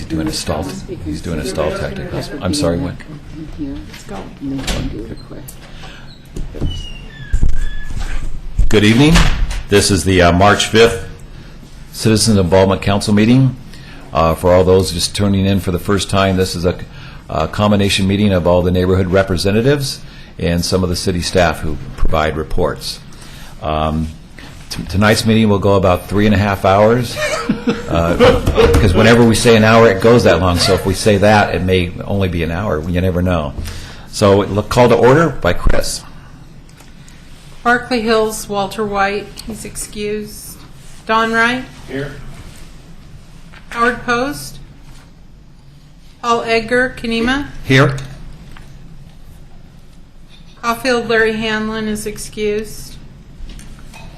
doing a stall. He's doing a stall tactic. I'm sorry, what? Let's go. And then do the request. Good evening. This is the March 5th Citizens Involvement Council meeting. For all those just tuning in for the first time, this is a combination meeting of all the neighborhood representatives and some of the city staff who provide reports. Tonight's meeting will go about 3.5 hours because whenever we say an hour, it goes that long. So if we say that, it may only be an hour. You never know. So call to order by Chris. Berkeley Hills, Walter White, he's excused. Don Wright. Here. Howard Post. Paul Edgar, Kenema. Here. Caulfield, Larry Hanlon is excused.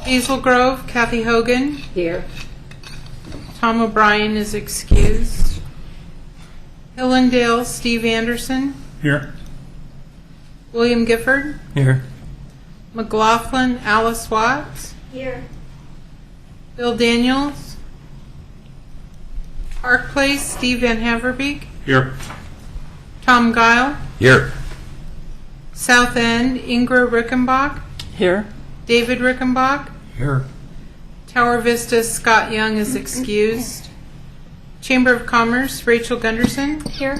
Hazel Grove, Kathy Hogan. Here. Tom O'Brien is excused. Hillendale, Steve Anderson. Here. William Gifford. Here. McLaughlin, Alice Watts. Here. Bill Daniels. Park Place, Steve Van Haverbeek. Here. Tom Guile. Here. South End, Ingra Rickenbach. Here. David Rickenbach. Here. Tower Vista, Scott Young is excused. Chamber of Commerce, Rachel Gunderson. Here.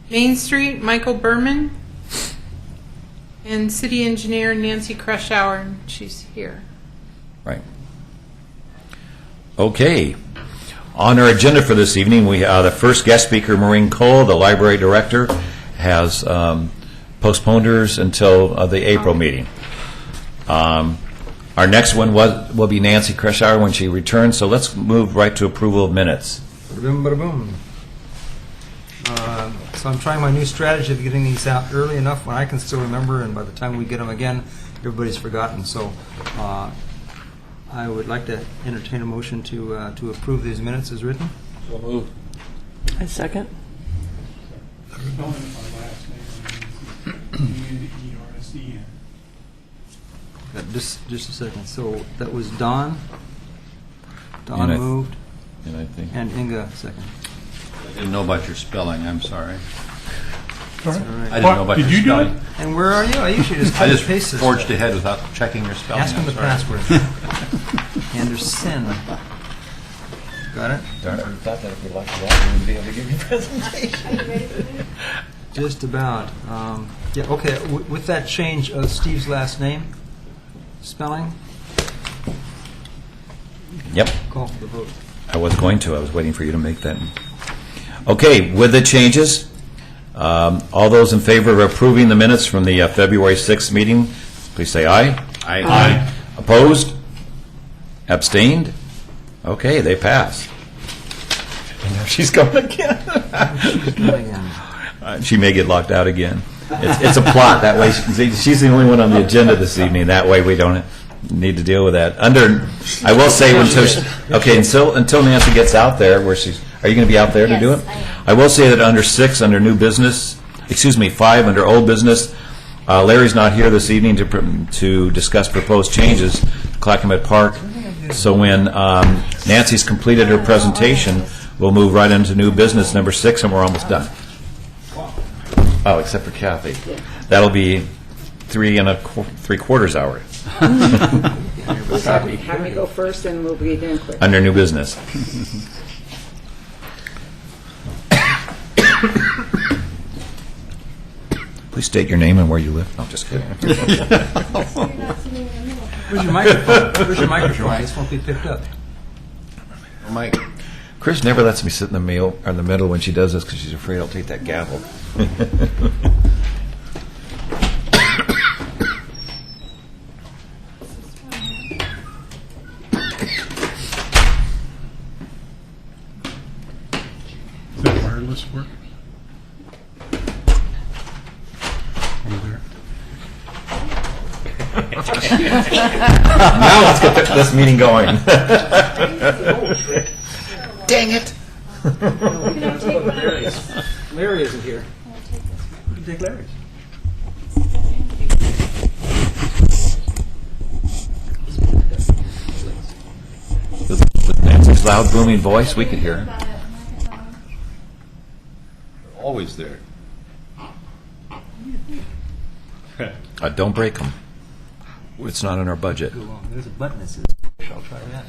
Main Street, Michael Berman. And City Engineer Nancy Krushauer, she's here. Right. Okay. On our agenda for this evening, we the first guest speaker, Maureen Cole, the library director, has postponed hers until the April meeting. Our next one will be Nancy Krushauer when she returns. So let's move right to approval of minutes. Boom, bada boom. So I'm trying my new strategy of getting these out early enough when I can still remember, and by the time we get them again, everybody's forgotten. So I would like to entertain a motion to approve these minutes as written. So moved. I second. Just a second. So that was Don. Don And I- moved, And I think and Inga second. I didn't know about your spelling. I'm sorry. That's all I right. didn't know about your spelling. And where are you? I usually just I kind of just paste this forged stuff. ahead without checking your spelling. Ask him the I'm sorry. password. Anderson. Got it? darn it, we thought that if we liked that, we would be able to give you a presentation. Just about. Yeah, okay. With that change of Steve's last name, spelling, Yep. call for the vote. I was going to. I was waiting for you to make that. Okay, with the changes, all those in favor of approving the minutes from the February 6th meeting, please say aye. Aye. Opposed? Abstained? Okay, they pass. And there she's going again. She's going in. She may get locked out again. It's a plot. That way, she's the only one on the agenda this evening. That way, we don't need to deal with that. I will say until Nancy gets out there, where she's. Are you going to be out there to do it? Yes, I am. I will say that under 6, under new business, 5 under old business, Larry's not here this evening to discuss proposed changes to Clackamas Park. So when Nancy's completed her presentation, we'll move right into new business number 6, and we're almost done. Oh, except for Kathy. That'll be 3 3/4 hours Have me go first, and we'll be done quick. under new business. Please state your name and where you live. No, just kidding. Where's your microphone? Where's your microphone? This won't be picked up. Mike. Chris never lets me sit in the middle when she does this because she's afraid I'll take that gavel. Does that wireless work? Over Now let's get this meeting going. Dang it! Larry isn't here. We can take Larry's. With Nancy's loud, booming voice, we could hear her. always there. Don't break them. It's not in our budget. Go along. There's a button that says push. I'll try that.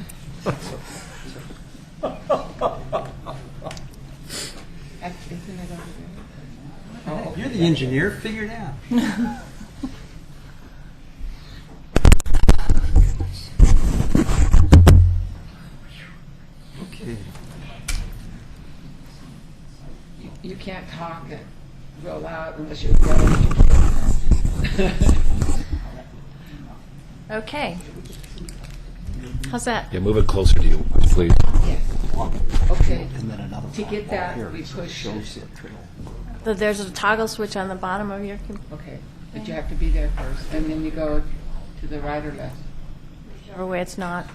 Isn't it over there? You're the engineer. Figure it out. Okay. You can't talk and roll out unless you're going. Okay. How's that? Yeah, move it closer to you, please. Yes. Okay. To get that, we push. There's a toggle switch on the bottom of your computer. Okay, but you have to be there first, and then you go to the right or left. Whichever way it's not.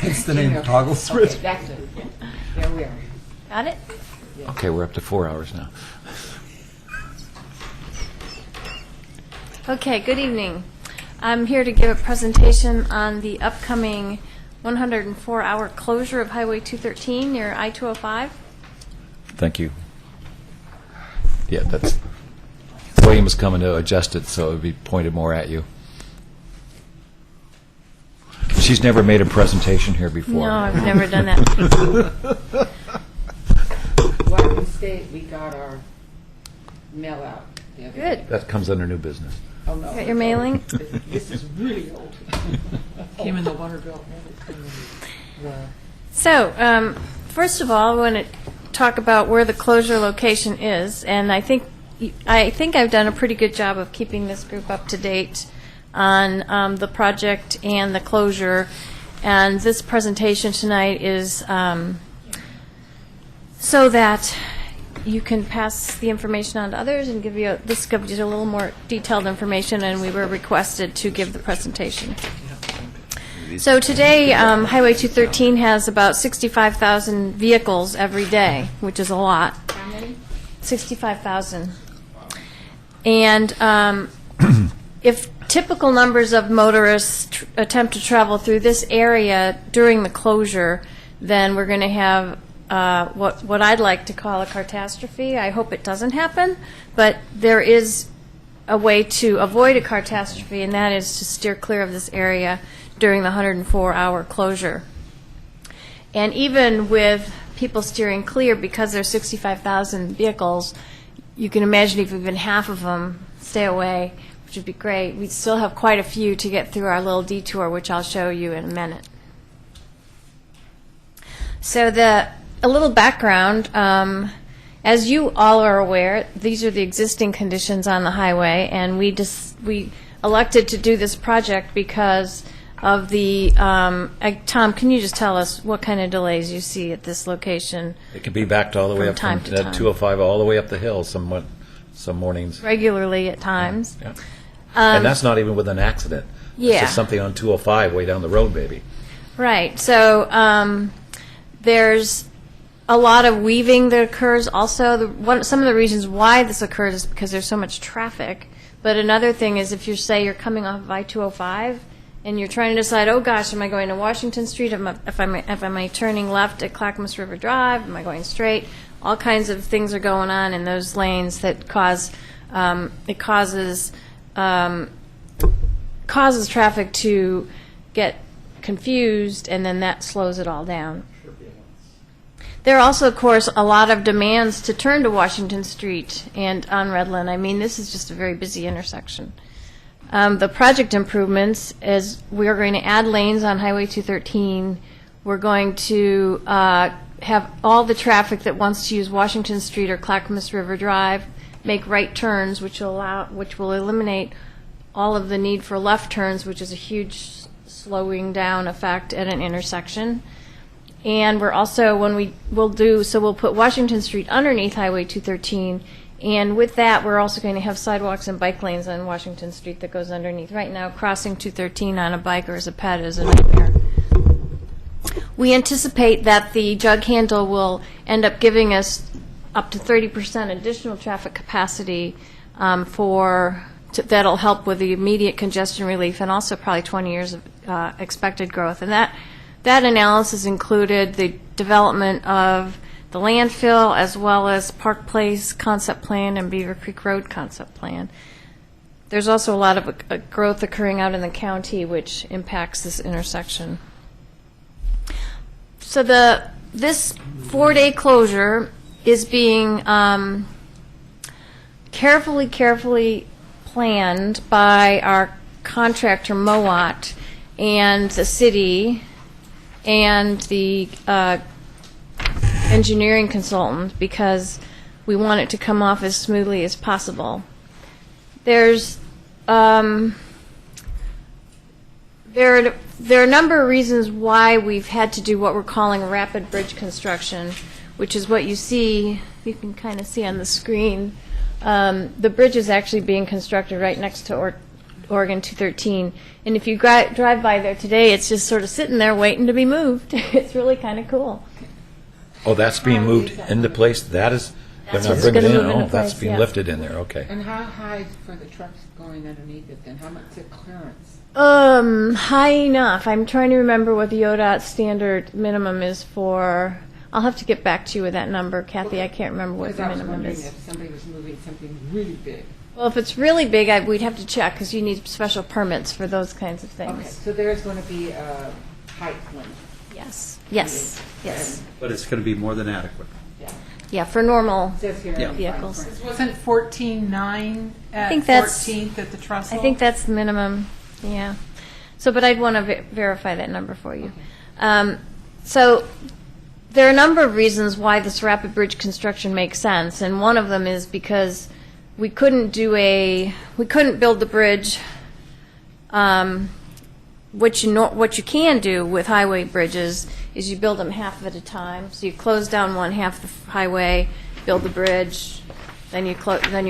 That's the name of toggle switch. Okay, that's it. There we are. Got it? Okay, we're up to 4 hours now. Okay, good evening. I'm here to give a presentation on the upcoming 104-hour closure of Highway 213 near I-205. Thank you. Yeah, that's, William was coming to adjust it, so it would be pointed more at you. She's never made a presentation here before. No, I've never done that. Washington State, we got our mail out the other day. Good. That comes under new business. Oh, no. Got your mailing? This is really old. Came in the Waterville. So, first of all, I want to talk about where the closure location is, and I think I've done a pretty good job of keeping this group up to date on the project and the closure. And this presentation tonight is so that you can pass the information on to others and this gives you a little more detailed information, and we were requested to give the presentation. So today, Highway 213 has about 65,000 vehicles every day, which is a lot. How many? 65,000. And if typical numbers of motorists attempt to travel through this area during the closure, then we're going to have what I'd like to call a catastrophe. I hope it doesn't happen, but there is a way to avoid a catastrophe, and that is to steer clear of this area during the 104-hour closure. And even with people steering clear, because there's 65,000 vehicles, you can imagine if even half of them stay away, which would be great. We'd still have quite a few to get through our little detour, which I'll show you in a minute. So a little background, as you all are aware, these are the existing conditions on the highway, and we elected to do this project because of the, Tom, can you just tell us what kind of delays you see at this location It can be backed all the way From up time from to time. 205 all the way up the hill some mornings. regularly at times? Yeah. And that's not even with an accident. It's yeah. just something on 205 way down the road, baby. Right. So there's a lot of weaving that occurs also. Some of the reasons why this occurs is because there's so much traffic. But another thing is if you're coming off of I-205 and you're trying to decide, oh gosh, am I going to Washington Street? Am I turning left at Clackamas River Drive? Am I going straight? All kinds of things are going on in those lanes that causes traffic to get confused, and then that slows it all down. There are also, of course, a lot of demands to turn to Washington Street and on Redland. I mean, this is just a very busy intersection. The project improvements is we are going to add lanes on Highway 213. We're going to have all the traffic that wants to use Washington Street or Clackamas River Drive make right turns, which will eliminate all of the need for left turns, which is a huge slowing down effect at an intersection. And we're also, we'll put Washington Street underneath Highway 213, and with that, we're also going to have sidewalks and bike lanes on Washington Street that goes underneath. Right now, crossing 213 on a bike or as a pet is a nightmare. We anticipate that the jug handle will end up giving us up to 30% additional traffic capacity that'll help with the immediate congestion relief and also probably 20 years of expected growth. And that analysis included the development of the landfill as well as Park Place concept plan and Beaver Creek Road concept plan. There's also a lot of growth occurring out in the county which impacts this intersection. So this 4-day closure is being carefully planned by our contractor Mowat and the city and the engineering consultant because we want it to come off as smoothly as possible. There's there are a number of reasons why we've had to do what we're calling rapid bridge construction, which is what you see, you can kind of see on the screen. The bridge is actually being constructed right next to Oregon 213. And if you drive by there today, it's just sort of sitting there waiting to be moved. It's really kind of cool. Oh, that's being moved into place? That is, they're That's not what's bringing it gonna in? move into Oh, that's place, being yeah. lifted in there, okay. And how high for the trucks going underneath it then? How much is clearance? High enough. I'm trying to remember what the ODOT standard minimum is for. I'll have to get back to you with that number, Kathy. I can't remember what Because the I was minimum wondering is. if somebody was moving something really big. Well, if it's really big, we'd have to check because you need special permits for those kinds of Okay, things. so there's going to be a height limit. Yes. Yes. Yes. But it's going to be more than adequate. Yeah. Yeah, for normal. It says here. Yeah. in Vehicles. fine print. Wasn't 14.9 at think that's- 14th at the trestle? I think that's the minimum. Yeah. So, but I'd want to verify that number for you. So there are a number of reasons why this rapid bridge construction makes sense, and one of them is because we couldn't build the bridge. What you can do with highway bridges is you build them half at a time. So you close down one half of the highway, build the bridge, then you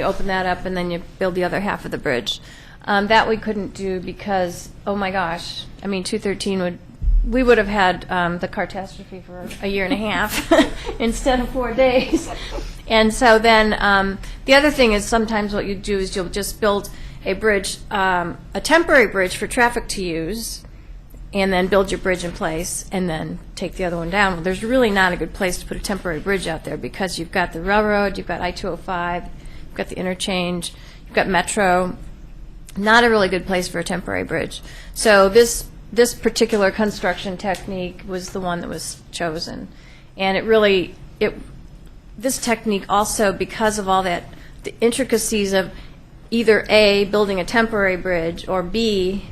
open that up, and then you build the other half of the bridge. That we couldn't do because, oh my gosh, I mean, 213 we would have had the catastrophe for a year and a half instead of 4 days. And so then the other thing is sometimes what you do is you'll just build a bridge, a temporary bridge for traffic to use, and then build your bridge in place and then take the other one down. Well, there's really not a good place to put a temporary bridge out there because you've got the railroad, you've got I-205, you've got the interchange, you've got Metro. Not a really good place for a temporary bridge. So this particular construction technique was the one that was chosen. And this technique also, because of all that, the intricacies of either A, building a temporary bridge, or B,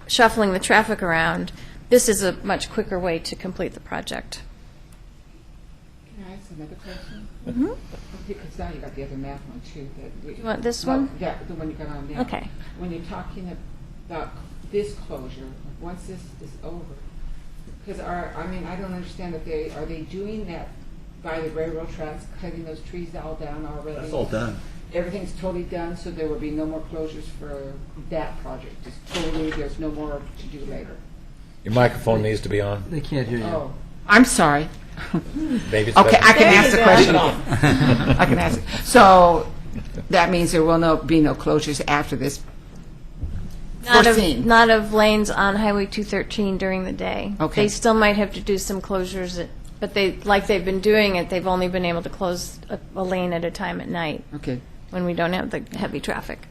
shuffling the traffic around, this is a much quicker way to complete the project. Can I ask another question? Mm-hmm. Because now you got the other map one too. You want this No, one? Yeah, the one you got on now. Okay. When you're talking about this closure, once this is over, because I don't understand if are they doing that by the railroad tracks, cutting those trees all down already? That's all done. Everything's totally done, so there will be no more closures for that project. Just totally, there's no more to do later. Your microphone needs to be on. They can't hear you. Oh, I'm sorry. Maybe it's Okay, better. I can There ask you the go. question again. I can ask it. So that means there will be no closures after this. Foreseen. Not of lanes on Highway 213 during the day. Okay. They still might have to do some closures, but like they've been doing it, they've only been able to close a lane at a time at night Okay. when we don't have the heavy traffic.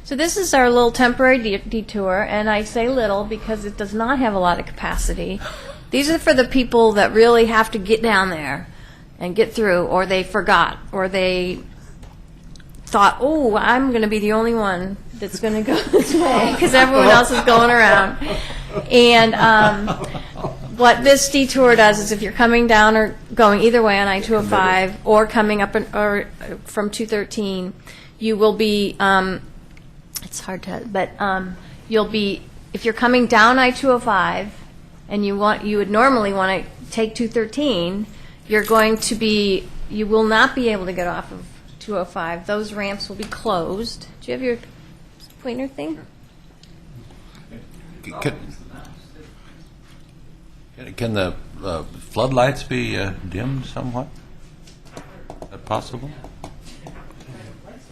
So this is our little temporary detour, and I say little because it does not have a lot of capacity. These are for the people that really have to get down there and get through, or they forgot, or they thought, oh, I'm going to be the only one that's going to go this way because everyone else is going around. And what this detour does is if you're coming down or going either way on I-205 or coming up from 213, you will be, it's hard to, but you'll be, if you're coming down I-205 and you would normally want to take 213, you're going to be, you will not be able to get off of 205. Those ramps will be closed. Do you have your pointer thing? Can the floodlights be dimmed somewhat? Is that possible?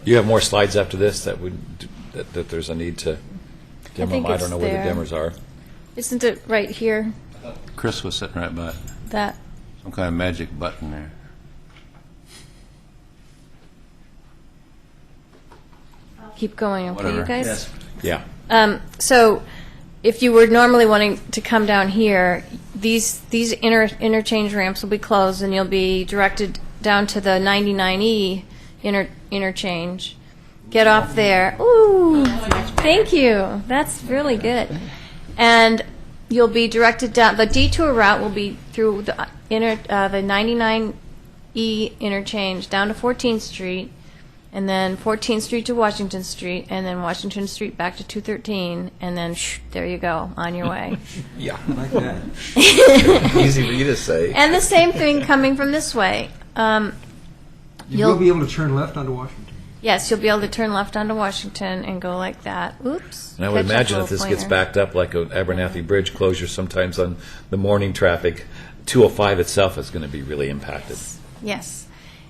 You have more slides after this that there's a need to dim think them. I it's don't know where there. the dimmers are. Isn't it right here? Chris was sitting right by it. That, Some kind of magic button there. keep going, okay, you Whatever. guys? Yeah. So if you were normally wanting to come down here, these interchange ramps will be closed, and you'll be directed down to the 99E interchange. Get off there. Ooh, thank you. That's really good. And you'll be directed down. The detour route will be through the 99E interchange down to 14th Street, and then 14th Street to Washington Street, and then Washington Street back to 213, and then there you go, on your way. Yeah. Like that. Easy for you to say. And the same thing coming from this way. You will be able to turn left onto Washington. Yes, you'll be able to turn left onto Washington and go like that. Oops. And I would Catch up, imagine if little this gets pointer. backed up like an Abernathy Bridge closure sometimes on the morning traffic, 205 itself is going to be really impacted. Yes.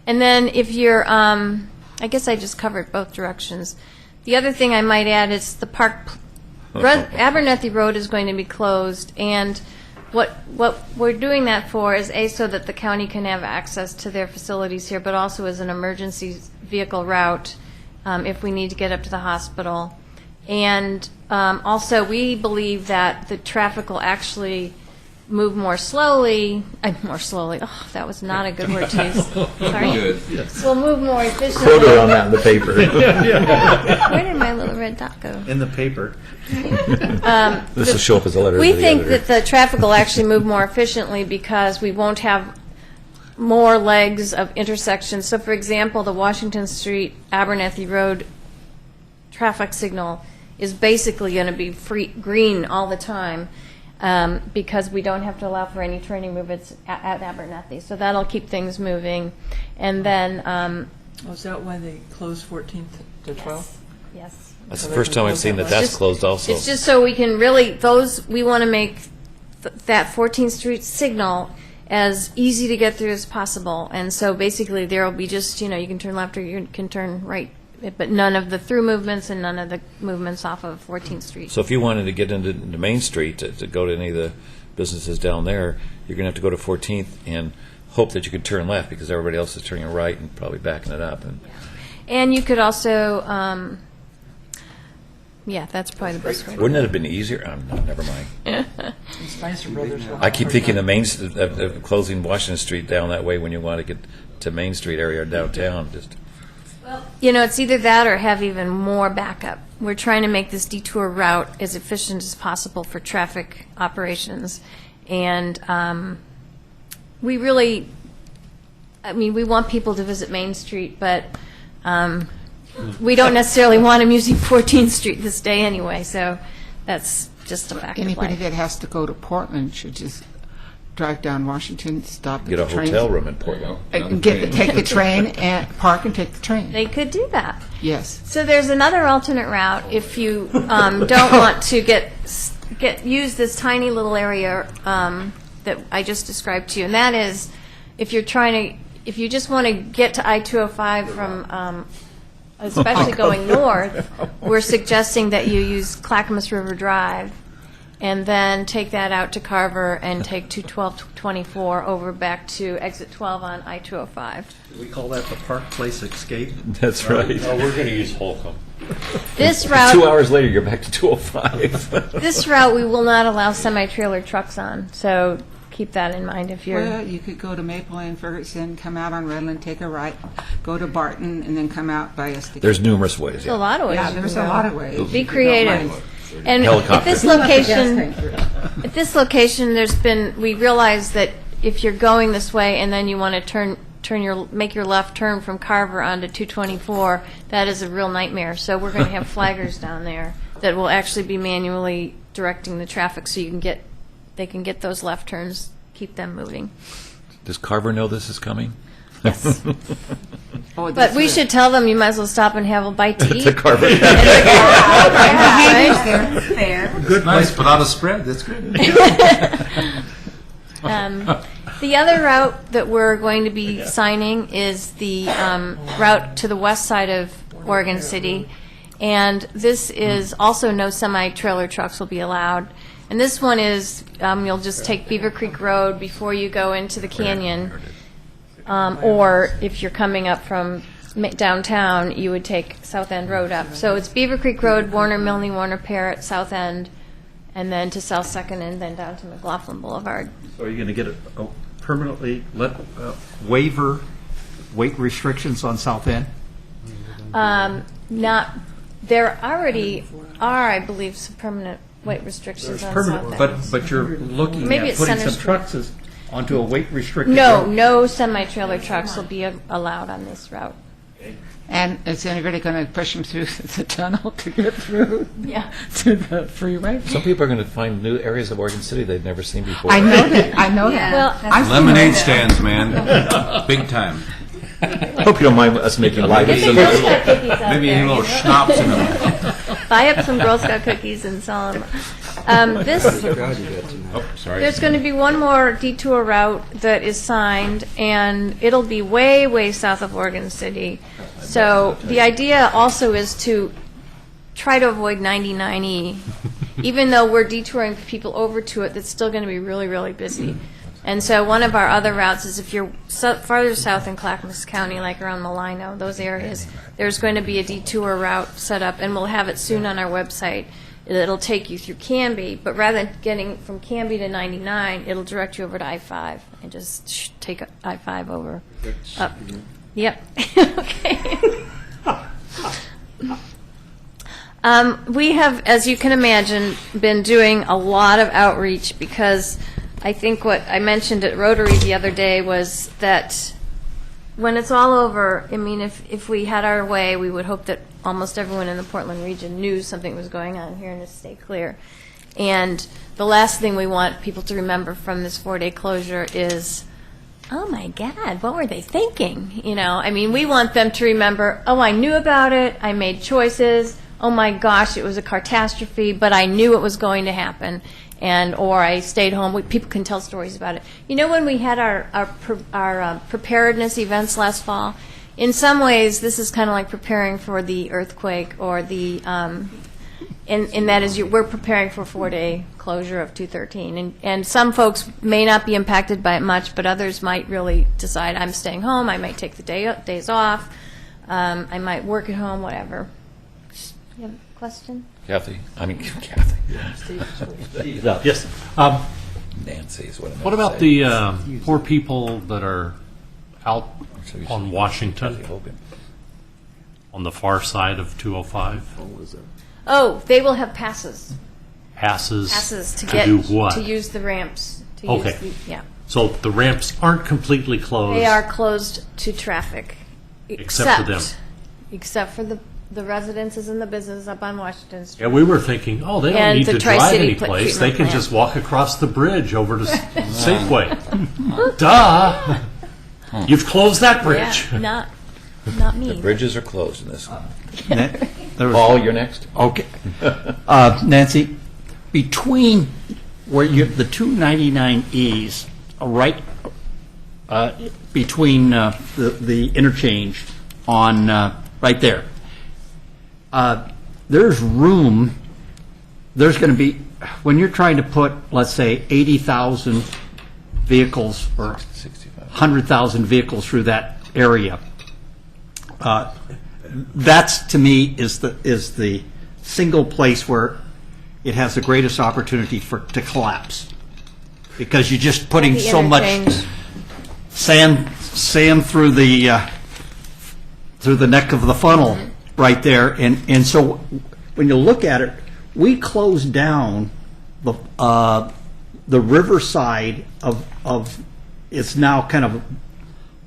And then if you're, I guess I just covered both directions. The other thing I might add is the Abernathy Road is going to be closed, and what we're doing that for is, A, so that the county can have access to their facilities here, but also as an emergency vehicle route if we need to get up to the hospital. And also, we believe that the traffic will actually move more slowly. Oh, that was not a good word to use. Sorry. We'll move more efficiently. Quote her on that in the paper. Where did my little red dot go? In the paper. This will show up as a letter We to the think editor. that the traffic will actually move more efficiently because we won't have more legs of intersections. So, for example, the Washington Street Abernathy Road traffic signal is basically going to be green all the time because we don't have to allow for any turning movements at Abernathy. So that'll keep things moving. And then, Is that why they closed 14th to 12th? yes. That's the first time I've seen that that's closed also. It's just so we can really, we want to make that 14th Street signal as easy to get through as possible. And so basically there will be just, you can turn left or you can turn right, but none of the through movements and none of the movements off of 14th Street. So if you wanted to get into Main Street to go to any of the businesses down there, you're going to have to go to 14th and hope that you can turn left because everybody else is turning right and probably backing it up. And you could also, that's probably the best way. Wouldn't it have been easier? No, never mind. Spicer Brothers. I keep thinking of closing Washington Street down that way when you want to get to Main Street area or downtown. It's either that or have even more backup. We're trying to make this detour route as efficient as possible for traffic operations. And we really, we want people to visit Main Street, but we don't necessarily want them using 14th Street this day anyway, so that's just a fact of Anybody life. that has to go to Portland should just drive down Washington, stop at Get a the train. hotel room in Portland. Take the train and park and take the train. They could do that. Yes. So there's another alternate route if you don't want to use this tiny little area that I just described to you, and that is if you just want to get to I-205 from, especially going north, we're suggesting that you use Clackamas River Drive and then take that out to Carver and take 212-24 over back to exit 12 on I-205. We call that the Park Place Escape. That's right. Oh, we're going to use Holcomb. This route, 2 hours later, you're back to 205. this route we will not allow semi-trailer trucks on, so keep that in mind if you're... Well, you could go to Maple and Ferguson, come out on Redland, take a right, go to Barton, and then come out by us. There's numerous ways. There's a lot of ways. Yeah, you there's can a go. lot of ways. Be If you don't creative. mind. And Helicopter. at this location, we realize that if you're going this way and then you want to make your left turn from Carver onto 224, that is a real nightmare. So we're going to have flaggers down there that will actually be manually directing the traffic so they can get those left turns, keep them moving. Does Carver know this is coming? Yes. Oh, But we should tell them you might as well stop and have a bite to eat. To Carver. Right? Fair. Good place, put out a spread. That's good. The other route that we're going to be signing is the route to the west side of Oregon City. And this is also no semi-trailer trucks will be allowed. And this one is, you'll just take Beaver Creek Road before you go into the canyon. Or if you're coming up from downtown, you would take South End Road up. So it's Beaver Creek Road, Warner, Milne, Warner, Parrott, South End, and then to South Second, and then down to McLaughlin Boulevard. So are you going to get a waiver weight restrictions on South End? There already are, I believe, some permanent weight restrictions on South End. But you're looking Maybe at it's putting Center some Street. trucks onto a weight restricted No, road? no semi-trailer trucks will be allowed on this route. And is anybody going to push them through the tunnel to get through Yeah. to the freeway? Some people are going to find new areas of Oregon City they've never seen before. I know that. I know that. Well, I've seen Lemonade that. stands, man. Big time. I hope you don't mind us making light of Get some some. Girl Scout cookies out Maybe there, a little you know? schnapps in them. Buy up some Girl Scout cookies and sell them. There's going to be one more detour route that is signed, and it'll be way, way south of Oregon City. So the idea also is to try to avoid 99E. Even though we're detouring people over to it, that's still going to be really, really busy. And so one of our other routes is if you're farther south in Clackamas County, like around Malino, those areas, there's going to be a detour route set up, and we'll have it soon on our website. It'll take you through Canby, but rather than getting from Canby to 99, it'll direct you over to I-5 and just take I-5 over. Up. Yep. Okay. We have, as you can imagine, been doing a lot of outreach because I think what I mentioned at Rotary the other day was that when it's all over, I mean, if we had our way, we would hope that almost everyone in the Portland region knew something was going on here and to stay clear. And the last thing we want people to remember from this 4-day closure is, oh my God, what were they thinking? You know, I mean, we want them to remember, oh, I knew about it, I made choices, oh my gosh, it was a catastrophe, but I knew it was going to happen. Or I stayed home. People can tell stories about it. You know, when we had our preparedness events last fall, in some ways this is kind of like preparing for the earthquake or the, in that is we're preparing for a 4-day closure of 213. And some folks may not be impacted by it much, but others might really decide, I'm staying home, I might take the days off, I might work at home, whatever. You have a question? Kathy. Yes. Nancy is what I meant What to about say. the poor people that are out on Washington, on the far side of 205? Oh, they will have passes. Passes To do what? to use the ramps. To Okay. Use the, yeah. So the ramps aren't completely closed? They are closed to traffic. Except for them. Except for the residences and the business up on Washington Street. Yeah, we were thinking, oh, they don't And need the to drive Tri-City any place. They treatment can plant. just walk across the bridge over to Safeway. Duh! You've closed that bridge. Yeah, not me. The bridges are closed in this one. There was- Paul, you're next. Okay. Nancy, between where the two 99Es, right between the interchange on right there, there's room. There's going to be, when you're trying to put, let's say, 80,000 vehicles or 100,000 vehicles through that area, that's, to me, is the single place where it has the greatest opportunity to collapse, because you're just putting The so much interchange. sand through the neck of the funnel right there, and so when you look at it, we closed down the riverside of it's now kind of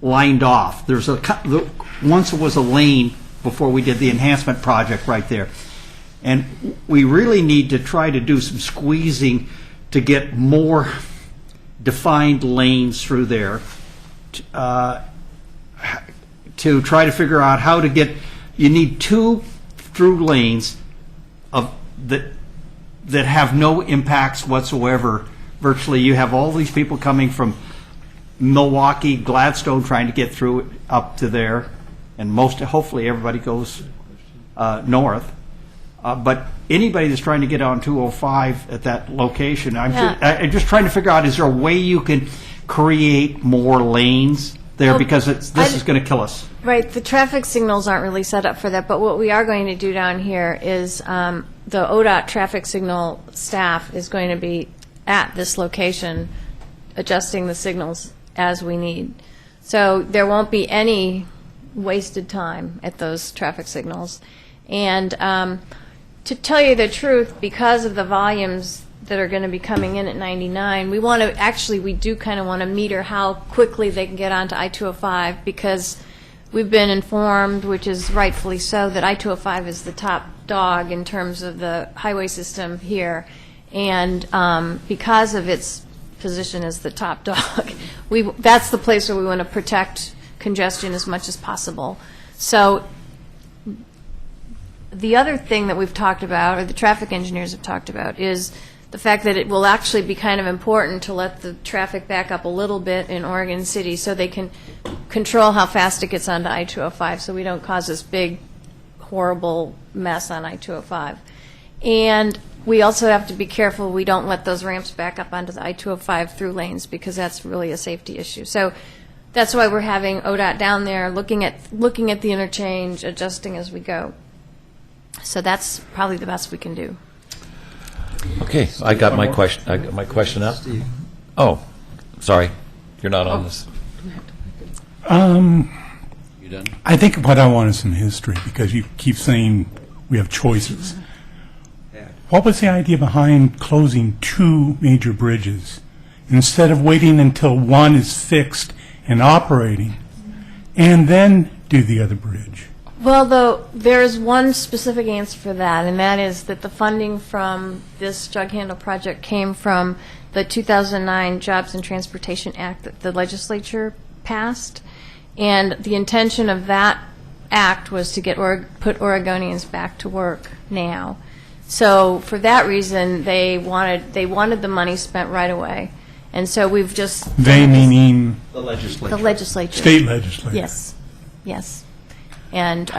lined off. Once it was a lane before we did the enhancement project right there. And we really need to try to do some squeezing to get more defined lanes through there to try to figure out how to get, you need 2 through lanes that have no impacts whatsoever. Virtually, you have all these people coming from Milwaukee, Gladstone, trying to get through up to there, and hopefully everybody goes north. But anybody that's trying to get on 205 at that location, Yeah. I'm just trying to figure out, is there a way you can create more lanes there? Well, Because this is going to kill us. Right, the traffic signals aren't really set up for that, but what we are going to do down here is the ODOT traffic signal staff is going to be at this location adjusting the signals as we need. So there won't be any wasted time at those traffic signals. And to tell you the truth, because of the volumes that are going to be coming in at 99, we want to, actually, we do kind of want to meter how quickly they can get onto I-205, because we've been informed, which is rightfully so, that I-205 is the top dog in terms of the highway system here. And because of its position as the top dog, that's the place where we want to protect congestion as much as possible. So the other thing that we've talked about, or the traffic engineers have talked about, is the fact that it will actually be kind of important to let the traffic back up a little bit in Oregon City so they can control how fast it gets onto I-205 so we don't cause this big, horrible mess on I-205. And we also have to be careful we don't let those ramps back up onto the I-205 through lanes, because that's really a safety issue. So that's why we're having ODOT down there looking at the interchange, adjusting as we go. So that's probably the best we can do. Okay, I got my question up. Oh, sorry, you're not on this. You done? I think what I want is some history, because you keep saying we have choices. What was the idea behind closing two major bridges instead of waiting until one is fixed and operating and then do the other bridge? Well, though, there is one specific answer for that, and that is that the funding from this jug handle project came from the 2009 Jobs and Transportation Act that the legislature passed. And the intention of that act was to put Oregonians back to work now. So for that reason, they wanted the money spent right away. And so we've just... They meaning The legislature. The legislature. state legislature. Yes, yes. And,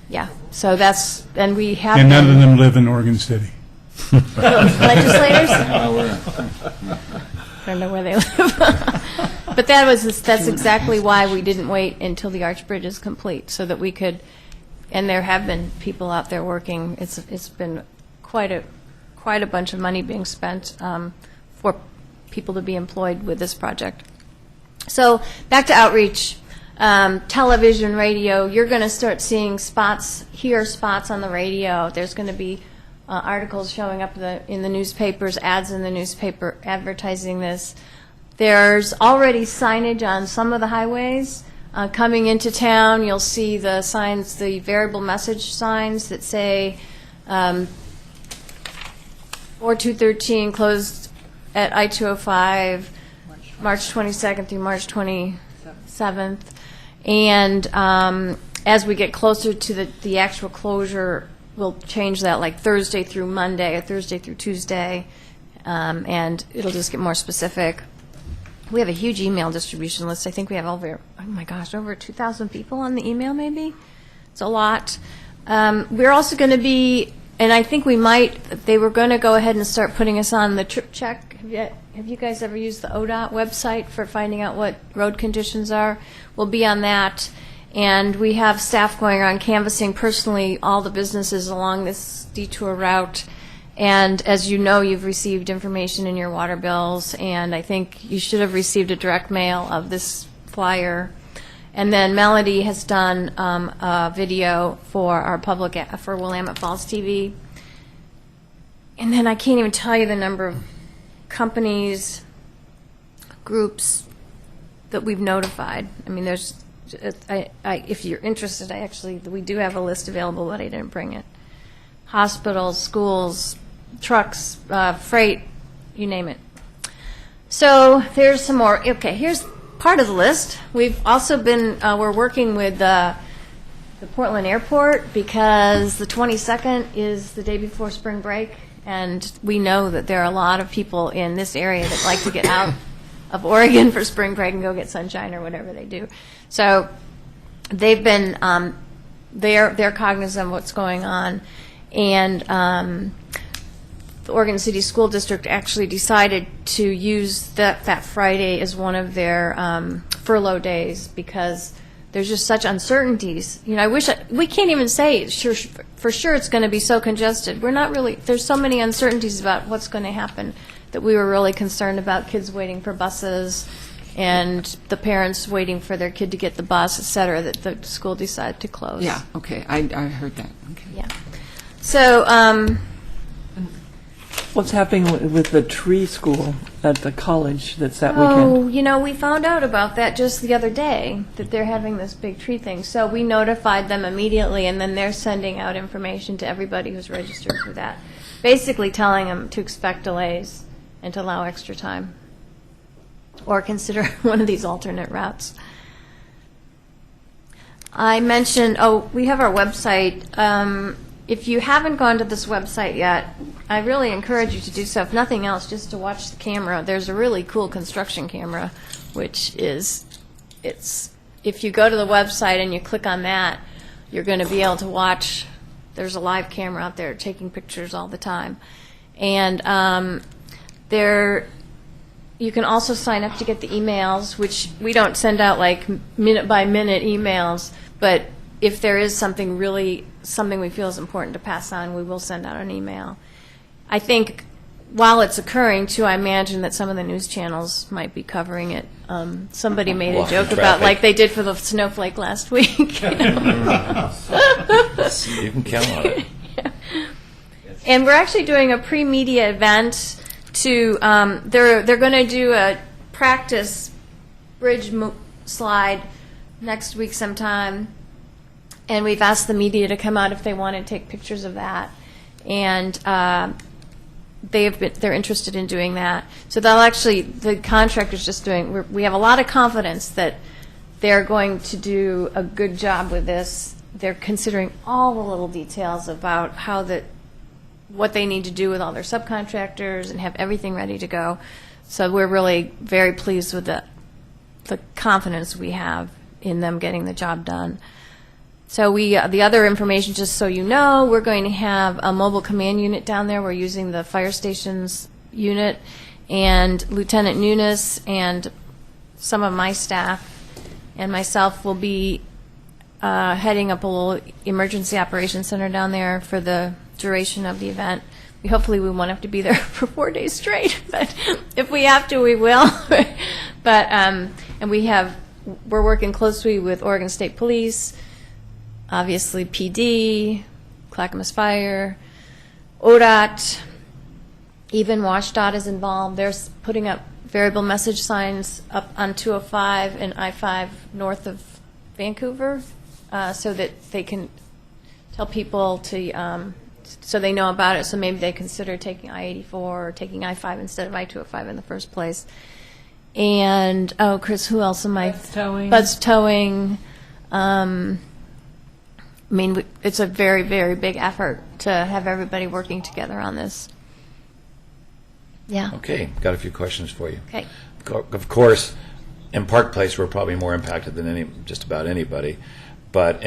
yeah, so that's, and we have... And none been- of them live in Oregon City. Legislators? I don't know where they live. But that's exactly why we didn't wait until the Arch Bridge is complete, so that we could, and there have been people out there working. It's been quite a bunch of money being spent for people to be employed with this project. So back to outreach. Television, radio, you're going to start seeing spots on the radio. There's going to be articles showing up in the newspapers, ads in the newspaper advertising this. There's already signage on some of the highways. Coming into town, you'll see the signs, the variable message signs that say 4213 closed at I-205, March 22nd through March 27th. And as we get closer to the actual closure, we'll change that, like Thursday through Monday or Thursday through Tuesday, and it'll just get more specific. We have a huge email distribution list. I think we have over 2,000 people on the email, maybe. It's a lot. We're also going to be, and I think they were going to go ahead and start putting us on the Trip Check. Have you guys ever used the ODOT website for finding out what road conditions are? We'll be on that. And we have staff going around canvassing personally all the businesses along this detour route. And as you know, you've received information in your water bills, and I think you should have received a direct mail of this flyer. And then Melody has done a video for our for Willamette Falls TV. And then I can't even tell you the number of companies, groups that we've notified. I mean, if you're interested, we do have a list available, but I didn't bring it. Hospitals, schools, trucks, freight, you name it. So there's some more. Okay, here's part of the list. We've also been, we're working with the Portland Airport, because the 22nd is the day before spring break, and we know that there are a lot of people in this area that like to get out of Oregon for spring break and go get sunshine or whatever they do. So they've been, they're cognizant of what's going on. And the Oregon City School District actually decided to use that Friday as one of their furlough days because there's just such uncertainties. You know, we can't even say for sure it's going to be so congested. We're not really, there's so many uncertainties about what's going to happen that we were really concerned about kids waiting for buses and the parents waiting for their kid to get the bus, et cetera, that the school decided to close. Yeah, okay, I heard that. Okay. Yeah. So, What's happening with the tree school at the college that's that oh, weekend? you know, we found out about that just the other day, that they're having this big tree thing. So we notified them immediately, and then they're sending out information to everybody who's registered for that, basically telling them to expect delays and to allow extra time, or consider one of these alternate routes. I mentioned, we have our website. If you haven't gone to this website yet, I really encourage you to do so. If nothing else, just to watch the camera. There's a really cool construction camera, which is, if you go to the website and you click on that, you're going to be able to watch. There's a live camera out there taking pictures all the time. And you can also sign up to get the emails, which we don't send out like minute-by-minute emails, but if there is something we feel is important to pass on, we will send out an email. I think while it's occurring, too, I imagine that some of the news channels might be covering it. Somebody made a Walking joke about, traffic. like they did for the snowflake last week. You know? You can count on it. And we're actually doing a pre-media event to, they're going to do a practice bridge slide next week sometime. And we've asked the media to come out if they want to take pictures of that. And they're interested in doing that. So they'll actually, the contractor's just doing, we have a lot of confidence that they're going to do a good job with this. They're considering all the little details about what they need to do with all their subcontractors and have everything ready to go. So we're really very pleased with the confidence we have in them getting the job done. So the other information, just so you know, we're going to have a mobile command unit down there. We're using the fire station's unit, and Lieutenant Nunes and some of my staff and myself will be heading up a little emergency operations center down there for the duration of the event. Hopefully we won't have to be there for 4 days straight, but if we have to, we will. But and we're working closely with Oregon State Police, obviously PD, Clackamas Fire, ODOT, even WashDOT is involved. They're putting up variable message signs up on 205 and I-5 north of Vancouver, so that they can tell people to, so they know about it, so maybe they consider taking I-84 or taking I-5 instead of I-205 in the first place. And, Chris, who else am I? Bud's Towing. Bud's Towing. I mean, it's a very, very big effort to have everybody working together on this. Yeah. Okay, got a few questions for you. Okay. Of course, in Park Place, we're probably more impacted than just about anybody. But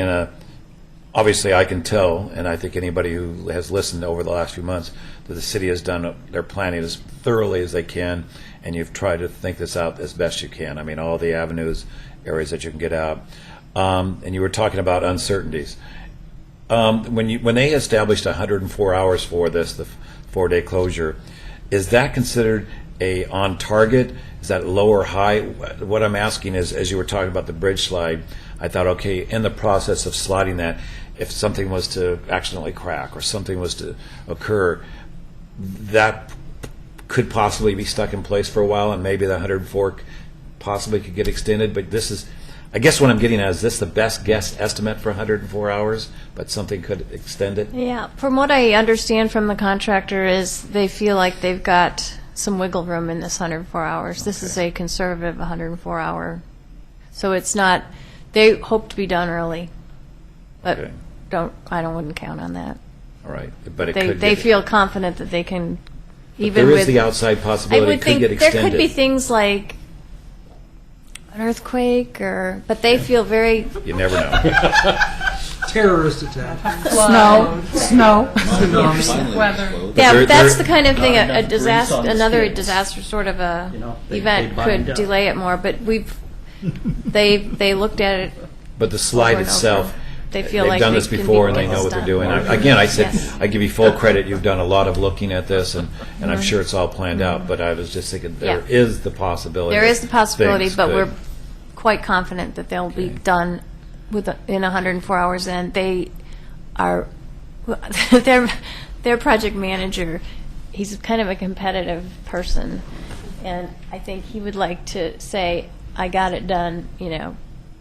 obviously, I can tell, and I think anybody who has listened over the last few months, that the city has done their planning as thoroughly as they can, and you've tried to think this out as best you can. I mean, all the avenues, areas that you can get out. And you were talking about uncertainties. When they established 104 hours for this, the 4-day closure, is that considered a on target? Is that low or high? What I'm asking is, as you were talking about the bridge slide, I thought, okay, in the process of sliding that, if something was to accidentally crack or something was to occur, that could possibly be stuck in place for a while, and maybe the 104 possibly could get extended. But this is, I guess what I'm getting at, is this the best guess estimate for 104 hours, but something could extend it? Yeah, from what I understand from the contractor is they feel like they've got some wiggle room in this 104 hours. This is a conservative 104 hour. So it's not, they hope to be done early, but Okay. I wouldn't count on that. All right, but it They could they get, feel confident that they can, but even there with. is the outside I possibility would it could think get there extended. could be things like an earthquake, but they feel very, You never know. terrorist attack. Snow. Weather. Yeah, There- that's there- the kind of thing, Not a enough disaster, grease on the another skids. disaster sort of a You know, they event bind could up. delay it more, but they looked at it. But the slide Over and itself, over. They feel they've like done they this can before be and they know almost what they're done. doing. Again, I said, Yes. I give you full credit, you've done a lot of looking at this, and Mm-hmm. I'm sure it's all planned out, but I was just thinking, there Yeah. is the possibility. There that is the possibility, things but could- we're quite confident that they'll be done in 104 hours, and they are, their project manager, he's kind of a competitive person, and I think he would like to say, I got it done,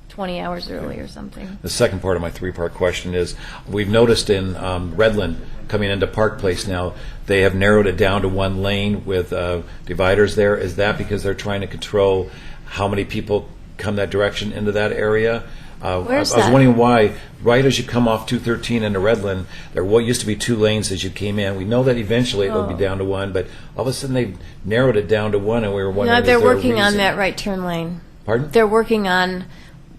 20 hours early or something. The second part of my three-part question is, we've noticed in Redland, coming into Park Place now, they have narrowed it down to one lane with dividers there. Is that because they're trying to control how many people come that direction into that area? Where's I was that? wondering why, right as you come off 213 into Redland, there used to be two lanes as you came in. We know that eventually it'll be down to one, but all of a sudden they've narrowed it down to one, and we were wondering, No, is they're there a working on reason? that right turn lane. Pardon? They're working on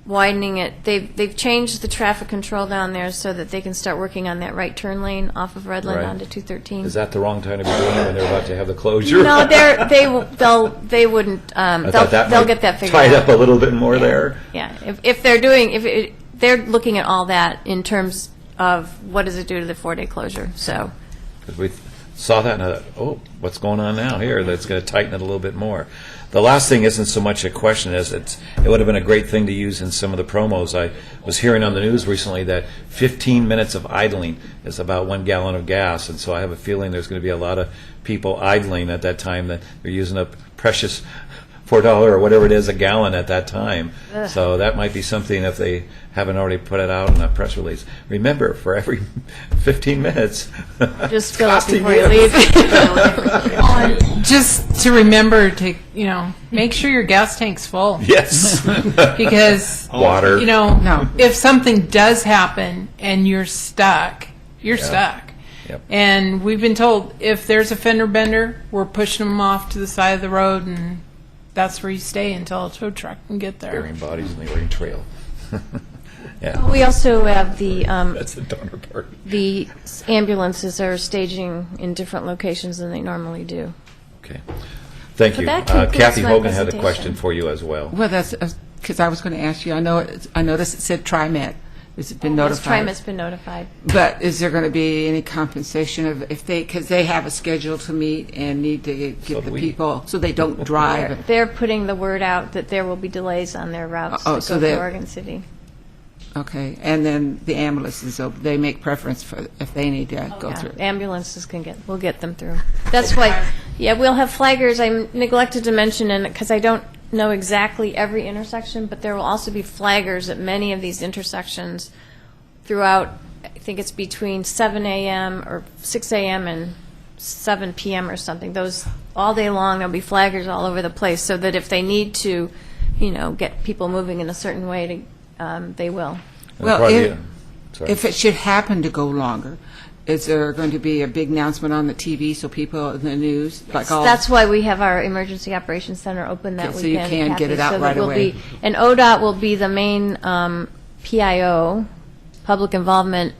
widening it. They've changed the traffic control down there so that they can start working on that right turn lane off of Redland Right. onto 213. Is that the wrong time to be doing it when they're about to have the closure? No, they wouldn't. I thought that They'll might get that figured tied out. up a little bit more there. Yeah, they're looking at all that in terms of what does it do to the 4-day closure. So 'Cause we saw that and I thought, oh, what's going on now here? That's going to tighten it a little bit more. The last thing isn't so much a question as it would have been a great thing to use in some of the promos. I was hearing on the news recently that 15 minutes of idling is about 1 gallon of gas, and so I have a feeling there's going to be a lot of people idling at that time, that they're using up precious $4 or whatever it is a gallon at that time. So that might be something if they haven't already put it out in a press release. Remember, for every 15 minutes, just fill up costing before you you. leave. Just to remember to, make sure your gas tank's full. Yes. Because, Water. No. if something does happen and you're stuck, you're stuck. Yep. And we've been told if there's a fender bender, we're pushing them off to the side of the road, and that's where you stay until a tow truck can get there. Burying bodies in the Oregon Trail. Yeah, We also have the that's the donor part. the ambulances are staging in different locations than they normally do. Okay. Thank But you. that concludes Kathy my Hogan had a presentation. question for you as well. Well, that's because I was going to ask you. I noticed it said TriMet. Has it been Yes, notified? TriMet's been notified. But is there going to be any compensation because they have a schedule to meet and need to So get do the we. people so they don't drive? They're putting the word out that there will be delays on their routes Oh, that so go they- to Oregon City. Okay, and then the ambulances, they make preference for if they need to go Yeah, through. ambulances we'll get them through. That's why, we'll have flaggers. I neglected to mention, and because I don't know exactly every intersection, but there will also be flaggers at many of these intersections throughout. I think it's between 7 a.m. or 6 a.m. and 7 p.m. or something. Those all day long. There'll be flaggers all over the place, so that if they need to, get people moving in a certain way, they will. Well, Probably, sorry. If it should happen to go longer, is there going to be a big announcement on the TV so people in the news, like all? That's why we have our Emergency Operations Center open that Okay, so you weekend. can get Kathy, it out so that right we'll away. And ODOT will be the main PIO, Public Involvement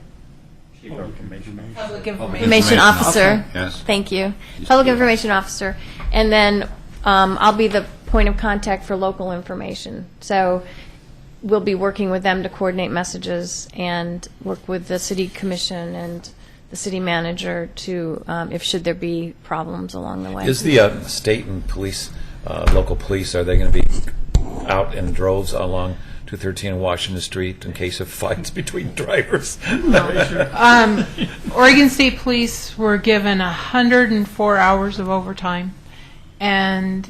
Information Officer. Yes. Thank you. Public Information Officer. And then I'll be the point of contact for local information. So we'll be working with them to coordinate messages and work with the city commission and the city manager to, if should there be problems along the way. Is the state and police, local police, are they going to be out in droves along 213 and Washington Street in case of fights between drivers? Oregon State Police were given 104 hours of overtime, and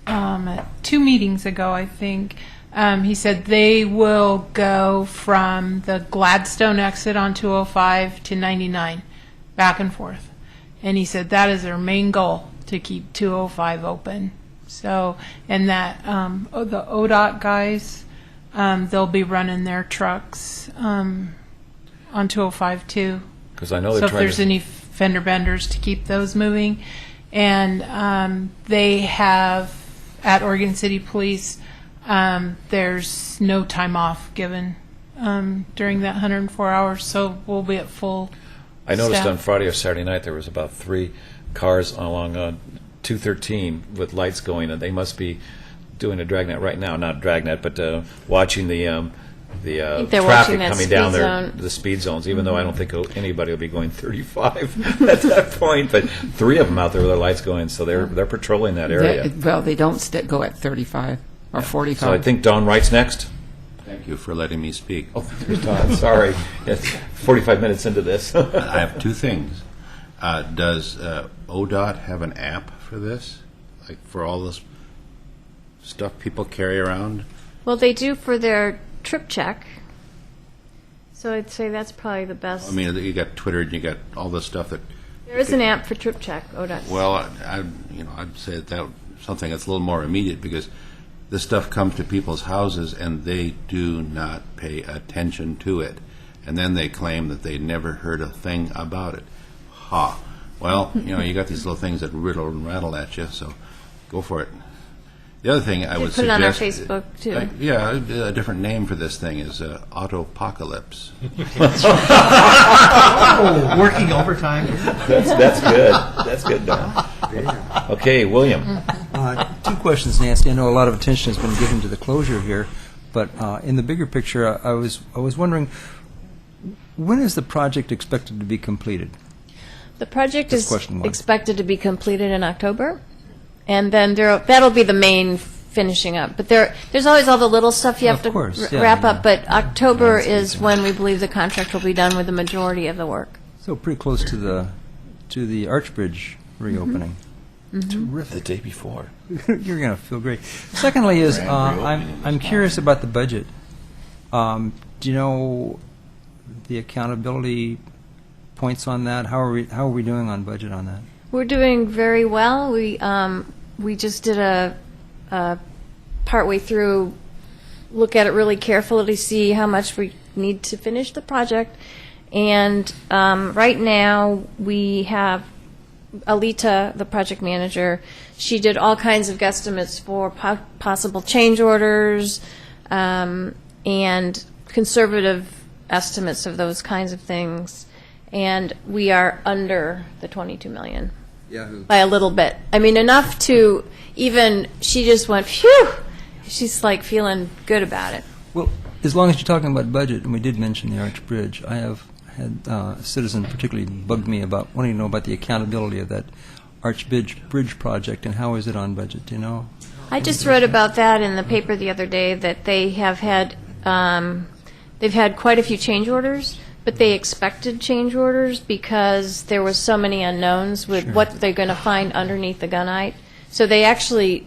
2 meetings ago, I think, he said they will go from the Gladstone exit on 205 to 99, back and forth. And he said that is their main goal, to keep 205 open. So, and that the ODOT guys, they'll be running their trucks on 205 too. Because I know So they're if trying there's to... any fender benders, to keep those moving. And they have, at Oregon City Police, there's no time off given during that 104 hours, so we'll be at full I noticed staff. on Friday or Saturday night, there was about 3 cars along 213 with lights going, and they must be doing a dragnet right now, not dragnet, but watching the they're traffic watching that coming down speed there, zone. the speed zones, even though I don't think anybody will be going 35 at that point, but 3 of them out there with their lights going, so they're patrolling that area. Well, they don't go at 35 or 45. So I think Don Wright's next. Thank you for letting me speak. Oh, there's Don, sorry. It's 45 minutes into this. I have 2 things. Does ODOT have an app for this? Like for all this stuff people carry around? Well, they do for their trip check. So I'd say that's probably the best. I mean, you got Twitter and you got all this stuff that. There is an app for trip check, ODOT. Well, I'd say that something that's a little more immediate because this stuff comes to people's houses and they do not pay attention to it, and then they claim that they never heard a thing about it. Ha! Well, you got these little things that riddle and rattle at you, so go for it. The other thing I would put it on our suggest, Facebook, too. A different name for this thing is autopocalypse. Working overtime. That's good. That's good, Don. Okay, William. 2 questions, Nancy. I know a lot of attention has been given to the closure here, but in the bigger picture, I was wondering, when is the project expected to be completed? The project That's is question 1. expected to be completed in October, and then that'll be the main finishing up. But there's always all the little stuff you have Of to course, yeah, wrap yeah. up, but October is when we believe the contract will be done with the majority of the work. So pretty close to the Archbridge reopening. The Terrific. day before. You're going to feel great. Secondly is, I'm curious about the budget. Do you know the accountability points on that? How are we doing on budget on that? We're doing very well. We just did a partway through look at it really carefully to see how much we need to finish the project. And right now we have Alita, the project manager. She did all kinds of guesstimates for possible change orders and conservative estimates of those kinds of things. And we are under the 22 million. Yahoo. By a little bit. I mean, enough to even, she just went, phew! She's like feeling good about it. Well, as long as you're talking about budget, and we did mention the Archbridge, I have had a citizen particularly bugged me about wanting to know about the accountability of that Archbridge project and how is it on budget, do you know? I just read about that in the paper the other day, that they have had, they've had quite a few change orders, but they expected change orders because there were so many unknowns with what they're going to find underneath the gunite. So they actually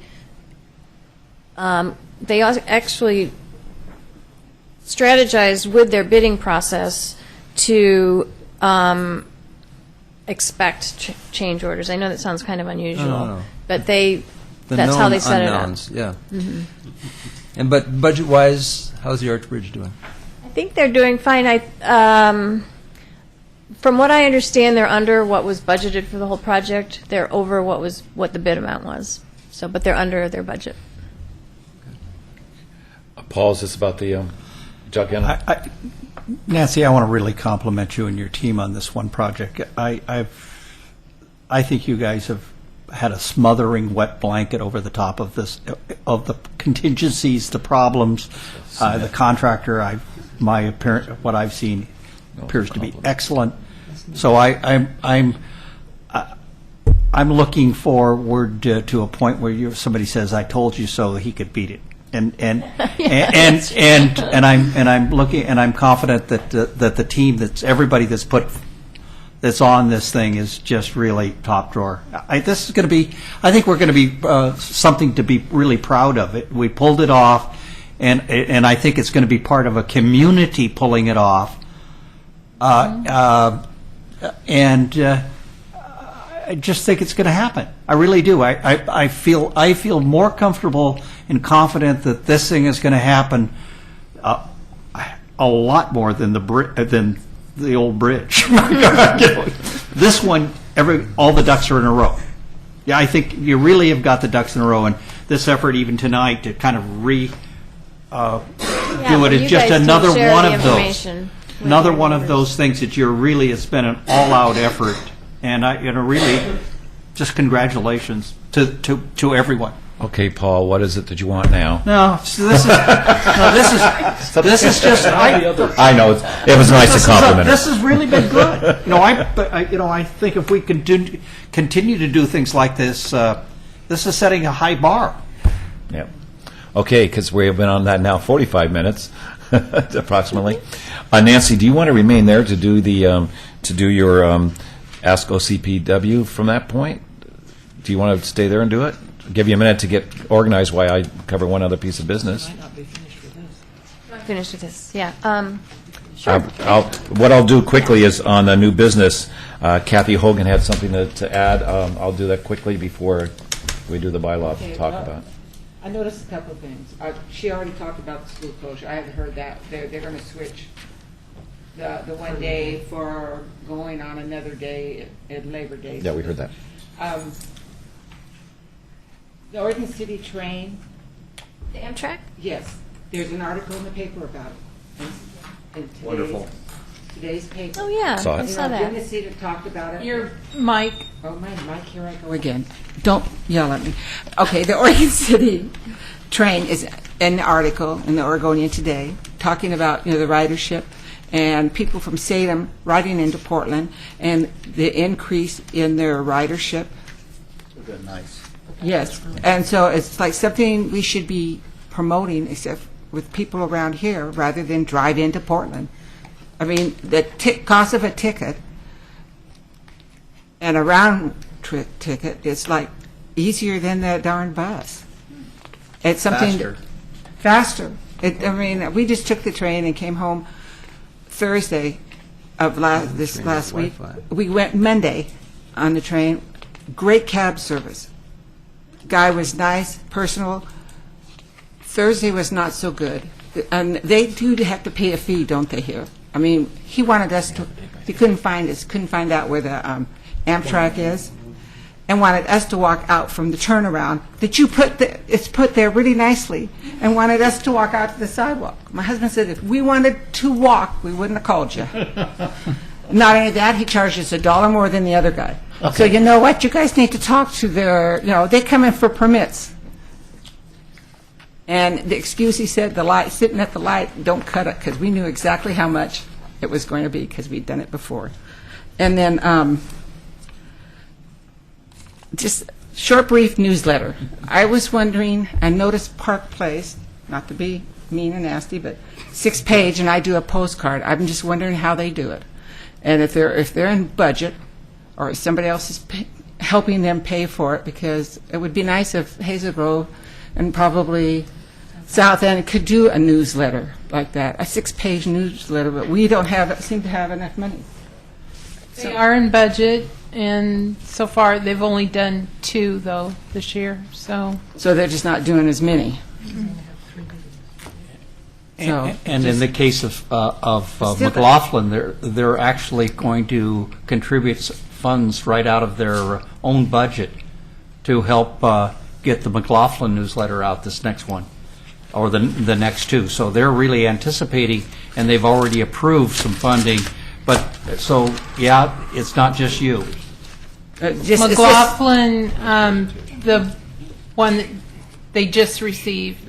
strategized with their bidding process to expect change orders. I know that sounds kind of unusual, No. but The that's how known they set unknowns, it up. yeah. And but budget-wise, how's the Archbridge doing? I think they're doing fine. From what I understand, they're under what was budgeted for the whole project. They're over what the bid amount was. So, but they're under their budget. Paul, is this about the Chuck Henry? Nancy, I want to really compliment you and your team on this one project. I think you guys have had a smothering wet blanket over the top of this, of the contingencies, the problems. The contractor, what I've seen appears to be excellent. So I'm looking forward to a point where somebody says, "I told you so," he could beat it. And I'm confident that the team, everybody that's on this thing is just really top drawer. This is going to be, I think we're going to be something to be really proud of. We pulled it off, and I think it's going to be part of a community pulling it off. I just think it's going to happen. I really do. I feel more comfortable and confident that this thing is going to happen a lot more than the old bridge. This one, all the ducks are in a row. Yeah, I think you really have got the ducks in a row, and this effort even tonight to kind of Yeah, do it. but It's you just guys can another share one the of those. information with Another your one of neighbors. those things that you're really, it's been an all-out effort. And really, just congratulations to everyone. Okay, Paul, what is it that you want now? No, so this is just, I know, it was nice to compliment her. This has really been good. I think if we continue to do things like this, this is setting a high bar. Yep. Okay, because we have been on that now 45 minutes, approximately. Nancy, do you want to remain there to do your Ask OCPW from that point? Do you want to stay there and do it? Give you a minute to get organized while I cover one other piece of business. Finish with this, yeah. Sure. What I'll do quickly is on the new business, Kathy Hogan had something to add. I'll do that quickly before we do the bylaw Okay, talk well, about. I noticed a couple of things. She already talked about the school closure. I haven't heard that. They're going to switch the one day for going on another day at Labor Day. Yeah, we heard that. The Oregon City train, The Amtrak? yes, there's an article in the paper about it. In today's paper. Oh, yeah, Saw it. I saw Didn't that. you see it talked about it? Your mic. Oh, my mic, here I go Again, don't yell at me. Okay, the Oregon City train is an article in the Oregonian today talking about the ridership and people from Salem riding into Portland and the increase in their ridership. Nice. Yes, and so it's like something we should be promoting, except with people around here, rather than drive into Portland. I mean, the cost of a ticket and a round trip ticket is like easier than that darn bus. It's something faster. We just took the train and came home Thursday of this last week. We went Monday on the train. Great cab service. Guy was nice, personal. Thursday was not so good. And they do have to pay a fee, don't they, here? I mean, he wanted us to, he couldn't find out where the Amtrak is, and wanted us to walk out from the turnaround that it's put there really nicely, and wanted us to walk out to the sidewalk. My husband said if we wanted to walk, we wouldn't have called you. Not only that, he charges $1 more than the other guy. Okay. So you know what? You guys need to talk to they come in for permits. And the excuse he said, sitting at the light, don't cut it, because we knew exactly how much it was going to be because we'd done it before. And then just short, brief newsletter. I was wondering, I noticed Park Place, not to be mean and nasty, but 6-page, and I do a postcard. I'm just wondering how they do it. And if they're in budget, or if somebody else is helping them pay for it, because it would be nice if Hazel Grove and probably South End could do a newsletter like that, a 6-page newsletter, but we don't seem to have enough money. They are in budget, and so far they've only done 2 though this year. So they're just not doing as many. And in the case of McLaughlin, they're actually going to contribute funds right out of their own budget to help get the McLaughlin newsletter out, this next one, or the next 2. So they're really anticipating, and they've already approved some funding. But so yeah, it's not just you. McLaughlin, the one that they just received,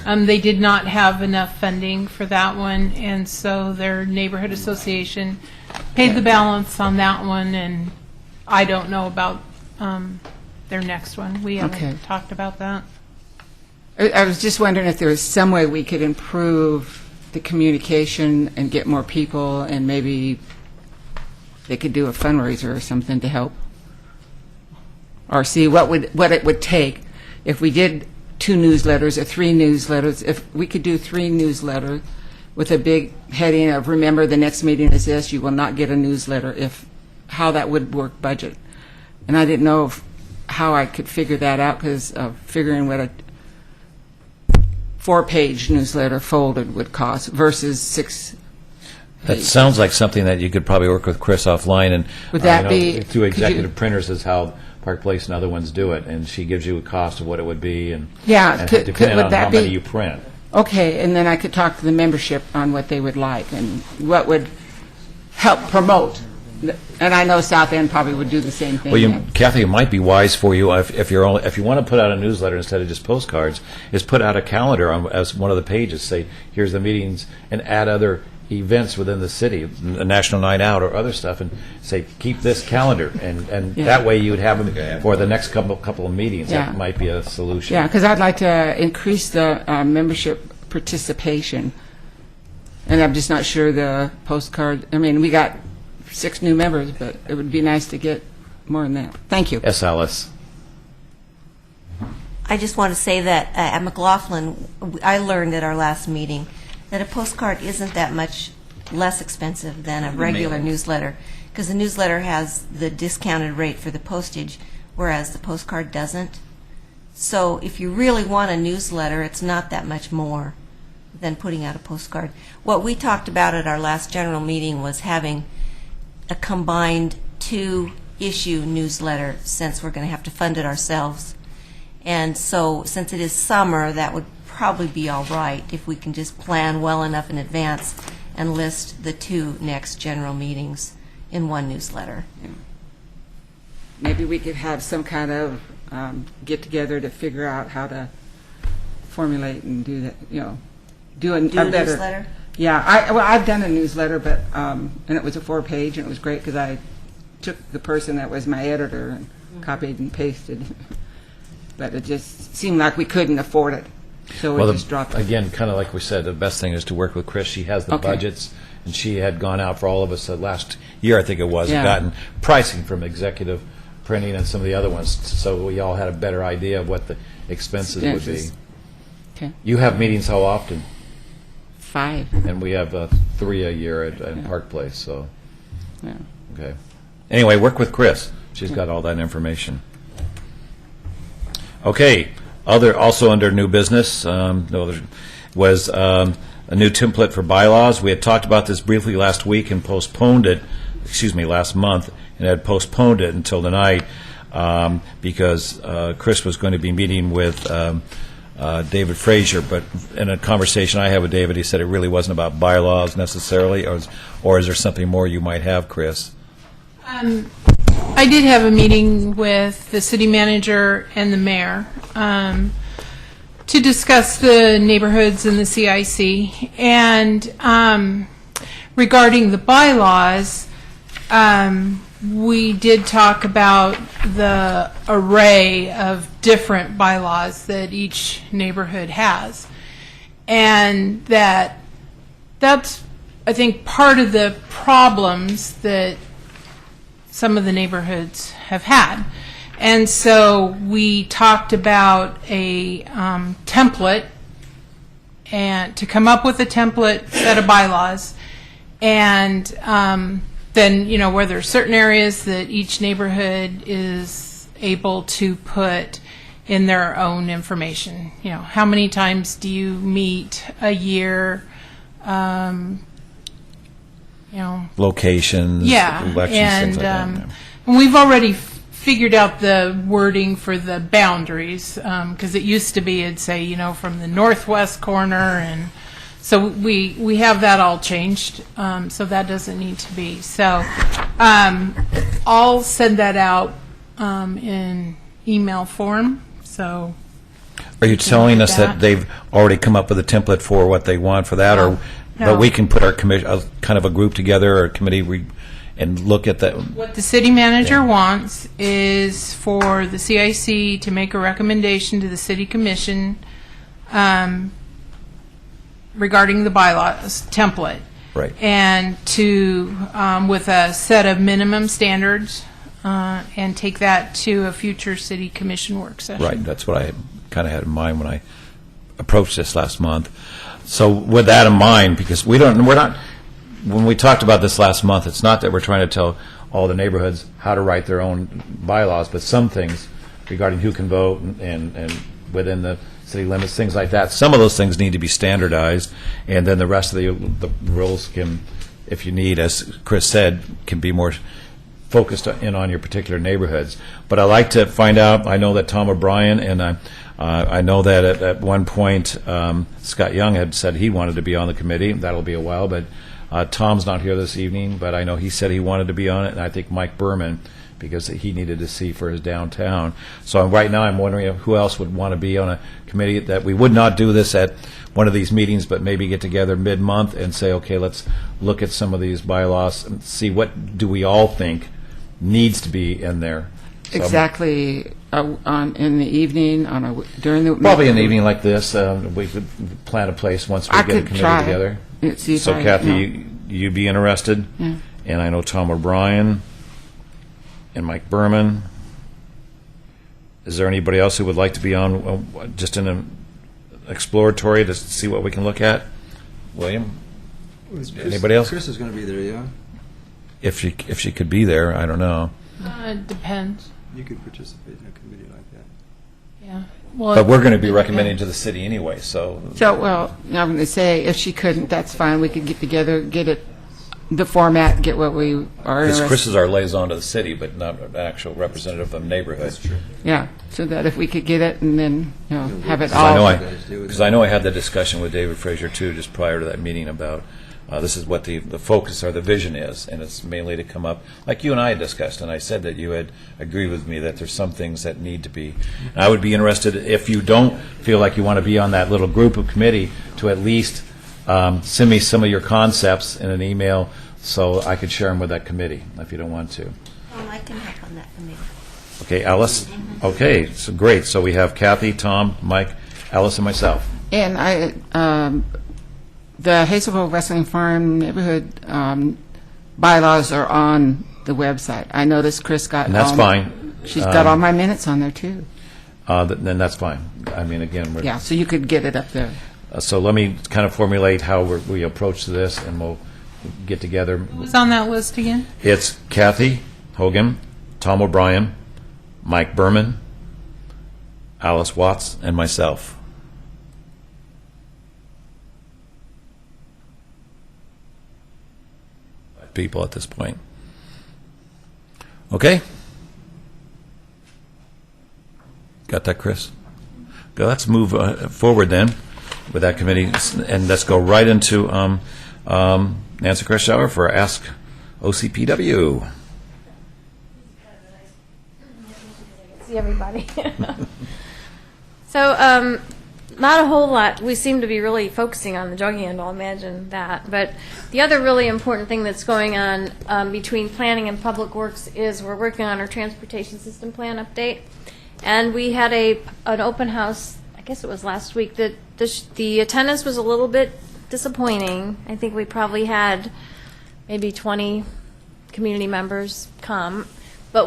they did not have enough funding for that one, and so their neighborhood association paid the balance on that one, and I don't know about their next one. We haven't talked about that. I was just wondering if there was some way we could improve the communication and get more people, and maybe they could do a fundraiser or something to help, or see what it would take if we did 2 newsletters or 3 newsletters. If we could do 3 newsletters with a big heading of "Remember, the next meeting is this. You will not get a newsletter." How that would work budget, and I didn't know how I could figure that out, because figuring what a 4-page newsletter folded would cost versus 6. That sounds like something that you could probably work with Chris offline, and would that be through Executive Printers is how Park Place and other ones do it, and she gives you a cost of what it would be, and yeah, depending would on that how many you print. Okay, and then I could talk to the membership on what they would like and what would help promote. And I know South End probably would do the same thing. Well, Kathy, it might be wise for you if you want to put out a newsletter instead of just postcards, is put out a calendar as one of the pages. Say, here's the meetings, and add other events within the city, a National Night Out or other stuff, and say keep this calendar, and that way you would have them for the next couple of meetings. Yeah. That might be a solution. Yeah, because I'd like to increase the membership participation, and I'm just not sure the postcard. I mean, we got 6 new members, but it would be nice to get more than that. Thank you. Yes, Alice. I just want to say that at McLaughlin, I learned at our last meeting that a postcard isn't that much less expensive than a regular newsletter, because the newsletter has the discounted rate for the postage, whereas the postcard doesn't. So if you really want a newsletter, it's not that much more than putting out a postcard. What we talked about at our last general meeting was having a combined 2-issue newsletter, since we're going to have to fund it ourselves. And so since it is summer, that would probably be all right if we can just plan well enough in advance and list the 2 next general meetings in one newsletter. Maybe we could have some kind of get-together to figure out how to formulate and do that, do a better newsletter? Yeah, I've done a newsletter, but and it was a 4-page, and it was great because I took the person that was my editor and copied and pasted. But it just seemed like we couldn't afford it, so we just dropped it. Again, kind of like we said, the best thing is to work with Chris. She has the budgets, and she had gone out for all of us last year, I think it was, and gotten pricing from Executive Printing and some of the other ones, so we all had a better idea of what the expenses would be. Okay. You have meetings how often? 5. And we have 3 a year at Park Place, so. Yeah. Okay. Anyway, work with Chris. She's got all that information. Okay. Also under new business, was a new template for bylaws. We had talked about this briefly last week and last month, and had postponed it until tonight because Chris was going to be meeting with David Frazier, but in a conversation I had with David, he said it really wasn't about bylaws necessarily, or is there something more you might have, Chris? I did have a meeting with the city manager and the mayor to discuss the neighborhoods and the CIC. And regarding the bylaws, we did talk about the array of different bylaws that each neighborhood has. And that's, I think, part of the problems that some of the neighborhoods have had. And so we talked about a template, and to come up with a template set of bylaws, and then, where there are certain areas that each neighborhood is able to put in their own information. How many times do you meet a year? Locations, elections, things like that. And we've already figured out the wording for the boundaries, because it used to be, it'd say, from the northwest corner, and so we have that all changed, so that doesn't need to be. So I'll send that out in email form. So are you telling us that they've already come up with a template for what they want for that, or? No. But we can put our kind of a group together or a committee and look at that. What the city manager wants is for the CIC to make a recommendation to the city commission regarding the bylaws template. Right. And to, with a set of minimum standards, and take that to a future city commission work session. Right. That's what I kind of had in mind when I approached this last month. So with that in mind, because we're not, when we talked about this last month, it's not that we're trying to tell all the neighborhoods how to write their own bylaws, but some things regarding who can vote and within the city limits, things like that. Some of those things need to be standardized, and then the rest of the rules can, if you need, as Chris said, can be more focused in on your particular neighborhoods. But I like to find out, I know that Tom O'Brien, and I know that at one point Scott Young had said he wanted to be on the committee. That'll be a while, but Tom's not here this evening, but I know he said he wanted to be on it, and I think Mike Berman, because he needed to see for his downtown. So right now I'm wondering who else would want to be on a committee, that we would not do this at one of these meetings, but maybe get together mid-month and say, okay, let's look at some of these bylaws and see what do we all think needs to be in there. So Exactly, in the evening, during the... probably an evening like this, we could plan a place once we I get a could committee try. together. See if So I- Kathy, you'd be interested? Yeah. And I know Tom O'Brien and Mike Berman. Is there anybody else who would like to be on, just in an exploratory to see what we can look at? William? Anybody else? Chris is going to be there, yeah? If she could be there, I don't know. It depends. You could participate in a committee like that. Yeah. Well, But we're going to be recommending to the city anyway, so. So, well, I'm going to say, if she couldn't, that's fine. We could get together, get it, the format, get what we are Because interested. Chris is our liaison to the city, but not an actual representative of the neighborhood. That's true. Yeah, so that if we could get it and then, have it I know all. because I know I had the discussion with David Frazier too, just prior to that meeting about this is what the focus or the vision is, and it's mainly to come up like you and I had discussed, and I said that you had agreed with me that there's some things that need to be. And I would be interested if you don't feel like you want to be on that little group of committee to at least send me some of your concepts in an email so I could share them with that committee if you don't want to. I can help on that committee. Okay, Alice? Okay, so great. So we have Kathy, Tom, Mike, Alice, and myself. And the Hazelville Wrestling Farm neighborhood bylaws are on the website. I noticed Chris got And that's all- fine. She's got all my minutes on there, too. Then that's fine. I mean, again, we're... Yeah, so you could get it up there. So let me kind of formulate how we approach this, and we'll get together. who's on that list again? It's Kathy Hogan, Tom O'Brien, Mike Berman, Alice Watts, and myself. Five people at this point. Okay? Got that, Chris? Go. Let's move forward then with that committee, and let's go right into Nancy Kreschauer for Ask OCPW. See everybody. So, not a whole lot. We seem to be really focusing on the jogging end, I'll imagine that. But the other really important thing that's going on between planning and public works is we're working on our transportation system plan update. And we had an open house, I guess it was last week. The attendance was a little bit disappointing. I think we probably had maybe 20 community members come. But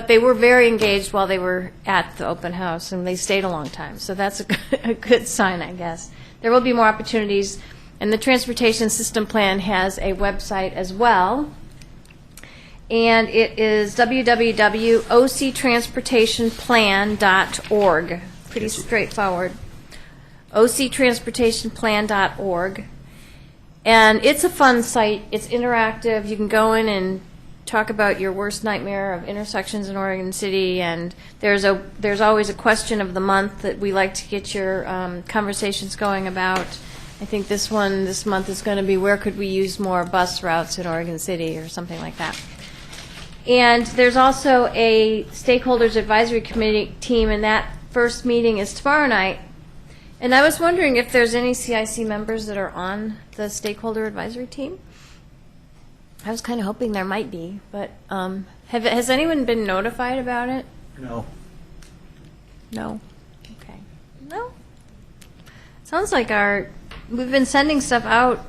they were very engaged while they were at the open house, and they stayed a long time. So that's a good sign, I guess. There will be more opportunities, and the transportation system plan has a website as well. And it is www.octransportationplan.org. Pretty straightforward. octransportationplan.org. And it's a fun site. It's interactive. You can go in and talk about your worst nightmare of intersections in Oregon City, and there's always a question of the month that we like to get your conversations going about. I think this month is going to be where could we use more bus routes in Oregon City or something like that. And there's also a stakeholders advisory committee team, and that first meeting is tomorrow night. And I was wondering if there's any CIC members that are on the stakeholder advisory team. I was kind of hoping there might be, but has anyone been notified about it? No. No? Okay. No? Sounds like we've been sending stuff out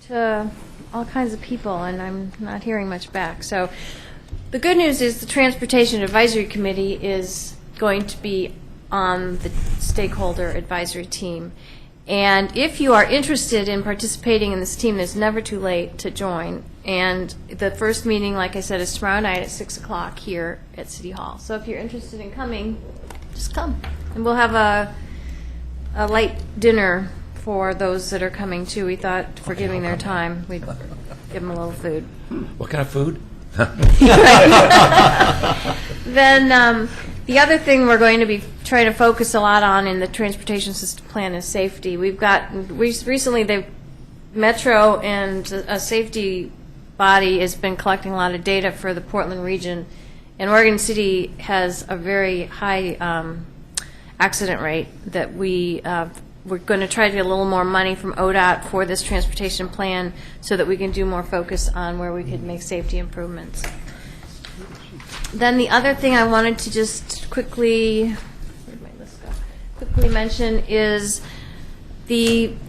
to all kinds of people, and I'm not hearing much back. So the good news is the Transportation Advisory Committee is going to be on the stakeholder advisory team. And if you are interested in participating in this team, it's never too late to join. And the first meeting, like I said, is tomorrow night at 6 o'clock here at City Hall. So if you're interested in coming, just come. And we'll have a light dinner for those that are coming, too. We thought for giving their time, we'd give them a little food. What kind of food? Then the other thing we're going to be trying to focus a lot on in the transportation system plan is safety. We've got recently the Metro and a safety body has been collecting a lot of data for the Portland region, and Oregon City has a very high accident rate that we're going to try to get a little more money from ODOT for this transportation plan so that we can do more focus on where we could make safety improvements. Then the other thing I wanted to just quickly mention is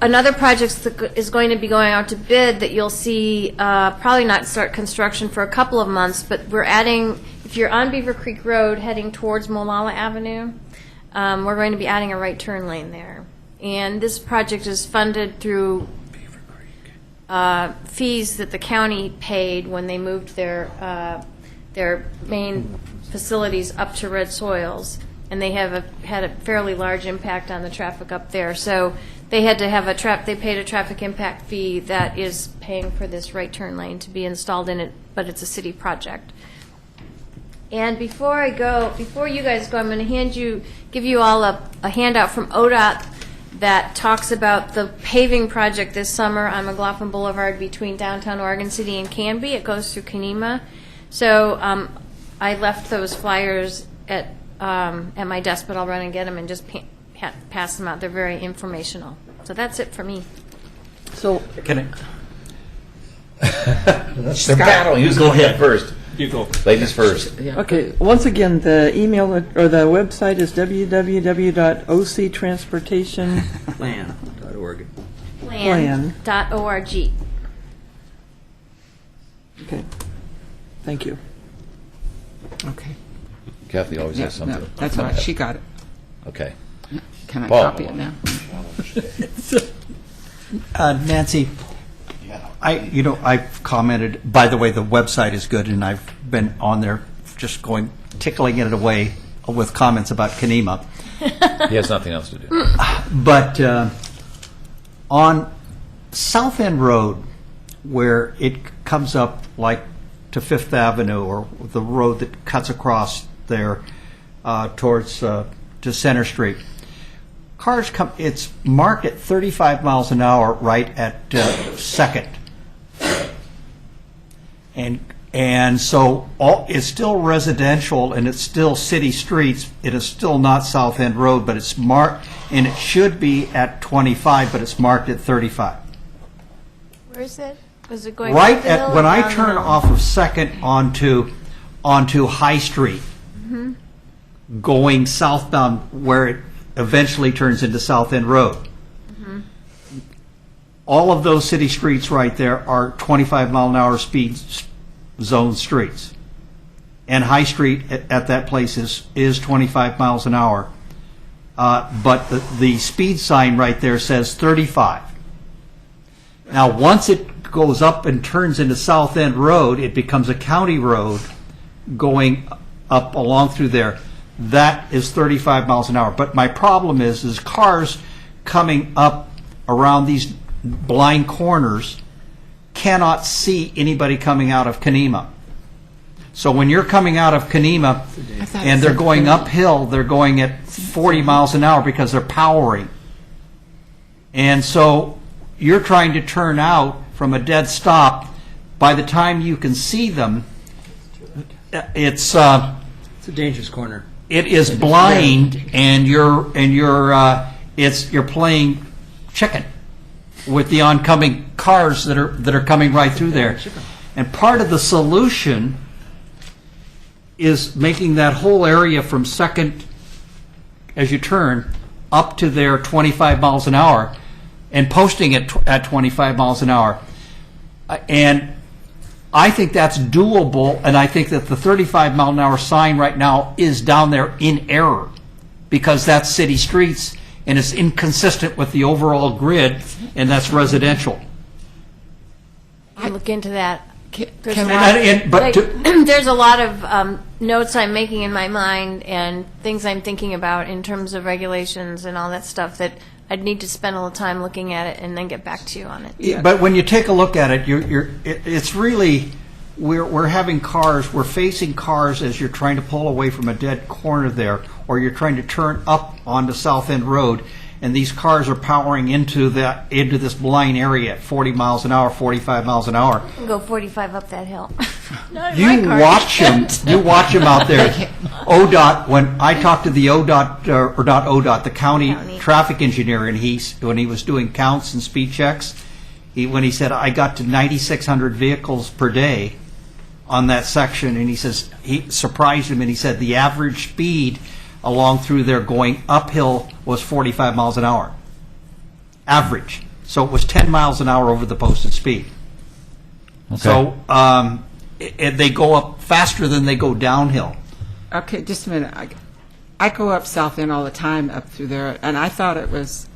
another project that is going to be going out to bid that you'll see probably not start construction for a couple of months, but we're adding, if you're on Beaver Creek Road heading towards Molalla Avenue, we're going to be adding a right turn lane there. And this project is funded through fees that the county paid when they moved their main facilities up to Red Soils, and they have had a fairly large impact on the traffic up there. So they had to have they paid a traffic impact fee that is paying for this right turn lane to be installed in it, but it's a city project. And before you guys go, I'm going to give you all a handout from ODOT that talks about the paving project this summer on McLaughlin Boulevard between downtown Oregon City and Canby. It goes through Kenema. So I left those flyers at my desk, but I'll run and get them and just pass them out. They're very informational. So that's it for me. So, Can I? They're battling. You go ahead first. You go. Ladies first. okay, once again, the email or the website is www.octransportation.org. Plan.org. Okay, thank you. Okay. Kathy always has No, something. that's all right. She got it. Okay. Can I Paul. copy it now? Nancy, I've commented, by the way, the website is good, and I've been on there just tickling it away with comments about Kenema. He has nothing else to do. But on South End Road, where it comes up like to Fifth Avenue, or the road that cuts across there towards to Center Street, cars come. It's marked at 35 miles an hour right at Second, and so it's still residential and it's still city streets. It is still not South End Road, but it's marked, and it should be at 25, but it's marked at 35. Where is it? Was it going Right up the at hill when or I down the turn hill? off of Second onto High Street, going southbound where it eventually turns into South End Road. All of those city streets right there are 25 mile an hour speed zone streets, and High Street at that place is 25 miles an hour. But the speed sign right there says 35. Now, once it goes up and turns into South End Road, it becomes a county road going up along through there. That is 35 miles an hour. But my problem is cars coming up around these blind corners cannot see anybody coming out of Kenema. So when you're coming out of Kenema and they're going uphill, they're going at 40 miles an hour because they're powering. And so you're trying to turn out from a dead stop. By the time you can see them, it's It's a dangerous corner. it is blind, and you're playing chicken with the oncoming cars that are coming right through there. And part of the solution is making that whole area from Second, as you turn, up to there 25 miles an hour, and posting it at 25 miles an hour. And I think that's doable, and I think that the 35 mile an hour sign right now is down there in error, because that's city streets and it's inconsistent with the overall grid, and that's residential. I'll look into that. There's Can a I- lot- but there's a lot of notes I'm making in my mind and things I'm thinking about in terms of regulations and all that stuff that I'd need to spend a little time looking at it and then get back to you on it. But when you take a look at it, it's really we're having cars, we're facing cars as you're trying to pull away from a dead corner there, or you're trying to turn up onto South End Road, and these cars are powering into this blind area at 40 miles an hour, 45 miles an hour. You can go 45 up that hill. Not in You my car. watch them. You watch them out there. ODOT. When I talked to the ODOT, or not ODOT, the county traffic engineer, and when he was doing counts and speed checks, when he said I got to 9,600 vehicles per day on that section, and he says he surprised him, and he said the average speed along through there going uphill was 45 miles an hour. Average. So it was 10 miles an hour over the posted speed. Okay. So they go up faster than they go downhill. Okay, just a minute. I go up South End all the time up through there, and I thought it was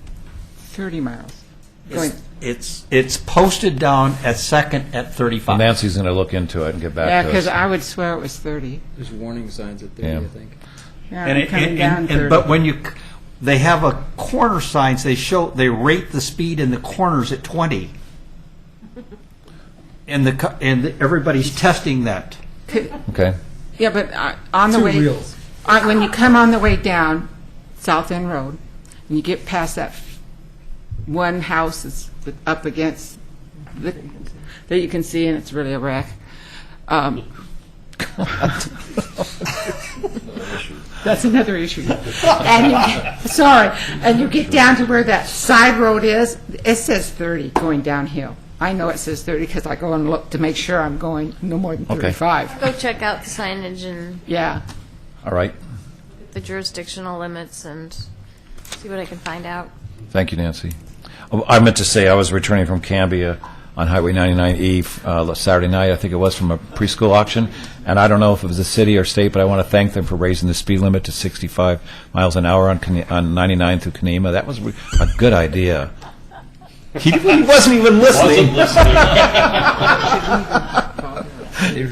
30 miles. Going, It's posted down at Second at 35. Nancy's going to look into it and get back yeah, to us. because I would swear it was 30. There's warning signs at 30, Yeah. I think. Yeah, And I'm coming down 30. but when they have a corner signs, they rate the speed in the corners at 20. And everybody's testing that. Okay. Yeah, but on the way, when you come on the way down South End Road, and you get past that one house that's up against that you can see, and it's really a wreck. That's another issue. And you get down to where that side road is. It says 30 going downhill. I know it says 30 because I go and look to make sure I'm going no more than Okay. 35. Go check out the signage and Yeah. All right. the jurisdictional limits and see what I can find out. Thank you, Nancy. Oh, I meant to say I was returning from Cambia on Highway 99E Saturday night, I think it was, from a preschool auction, and I don't know if it was the city or state, but I want to thank them for raising the speed limit to 65 miles an hour on 99 through Kanema. That was a good idea. He wasn't even listening.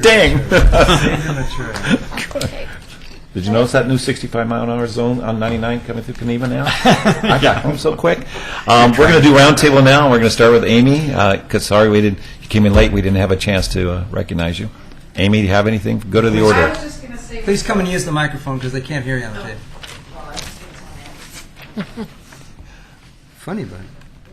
Dang. Did you notice that new 65-mile-an-hour zone on 99 coming through Kanema now? I got home so quick. We're going to do roundtable now, and we're going to start with Amy, because, sorry, you came in late. We didn't have a chance to recognize you. Amy, do you have anything? Go to the order. Please come and use the microphone because they can't hear you on the tape. Funny, but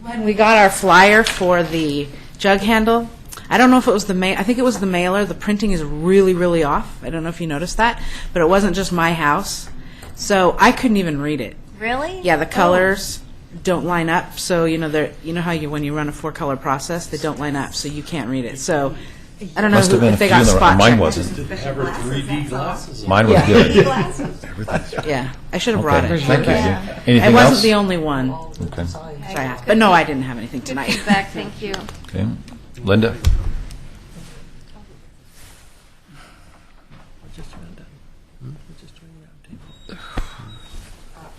When we got our flyer for the jug handle, I don't know if it was I think it was the mailer. The printing is really, really off. I don't know if you noticed that, but it wasn't just my house. So I couldn't even read it. Really? Yeah, the colors don't line up. So, you know how when you run a 4-color process, they don't line up, so you can't read it. So I don't know Must have been if a they few got in the spot mine checked. wasn't. Ever 3D glasses? Mine was good. Yeah, I should have brought Okay, it. thank you. I Anything wasn't else? the only one. Okay. Sorry. But no, I didn't have anything tonight. Feedback, thank you. Okay. Linda?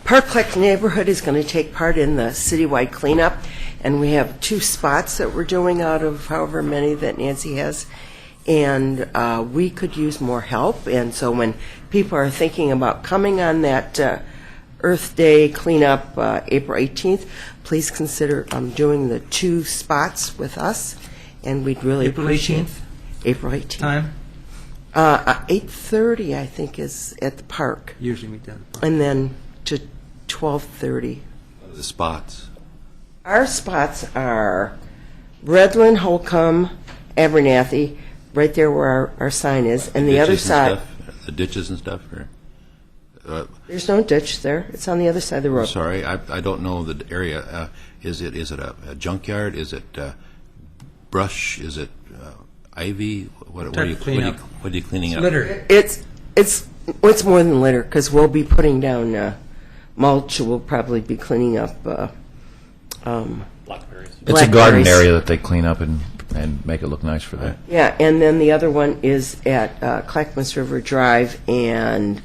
Park neighborhood is going to take part in the citywide cleanup, and we have 2 spots that we're doing out of however many that Nancy has, and we could use more help. And so when people are thinking about coming on that Earth Day cleanup, April 18th, please consider doing the 2 spots with us, and we'd really April appreciate 18th? April 18th. time? 8:30, I think, is at the park, Usually meet down at the park. and then to 12:30. The spots. Our spots are Redland, Holcomb, Abernathy, right there where our sign is, and the other Ditches and side, stuff? The ditches and stuff, or? there's no ditch there. It's on the other side of the I'm road. sorry, I don't know the area. Is it a junkyard? Is it brush? Is it ivy? What are you Cleanup. what are you cleaning up? Litter. It's more than litter, because we'll be putting down mulch. We'll probably be cleaning up Blackberries. It's a garden blackberries. area that they clean up and make it look nice for that. Yeah, and then the other one is at Clackamas River Drive and,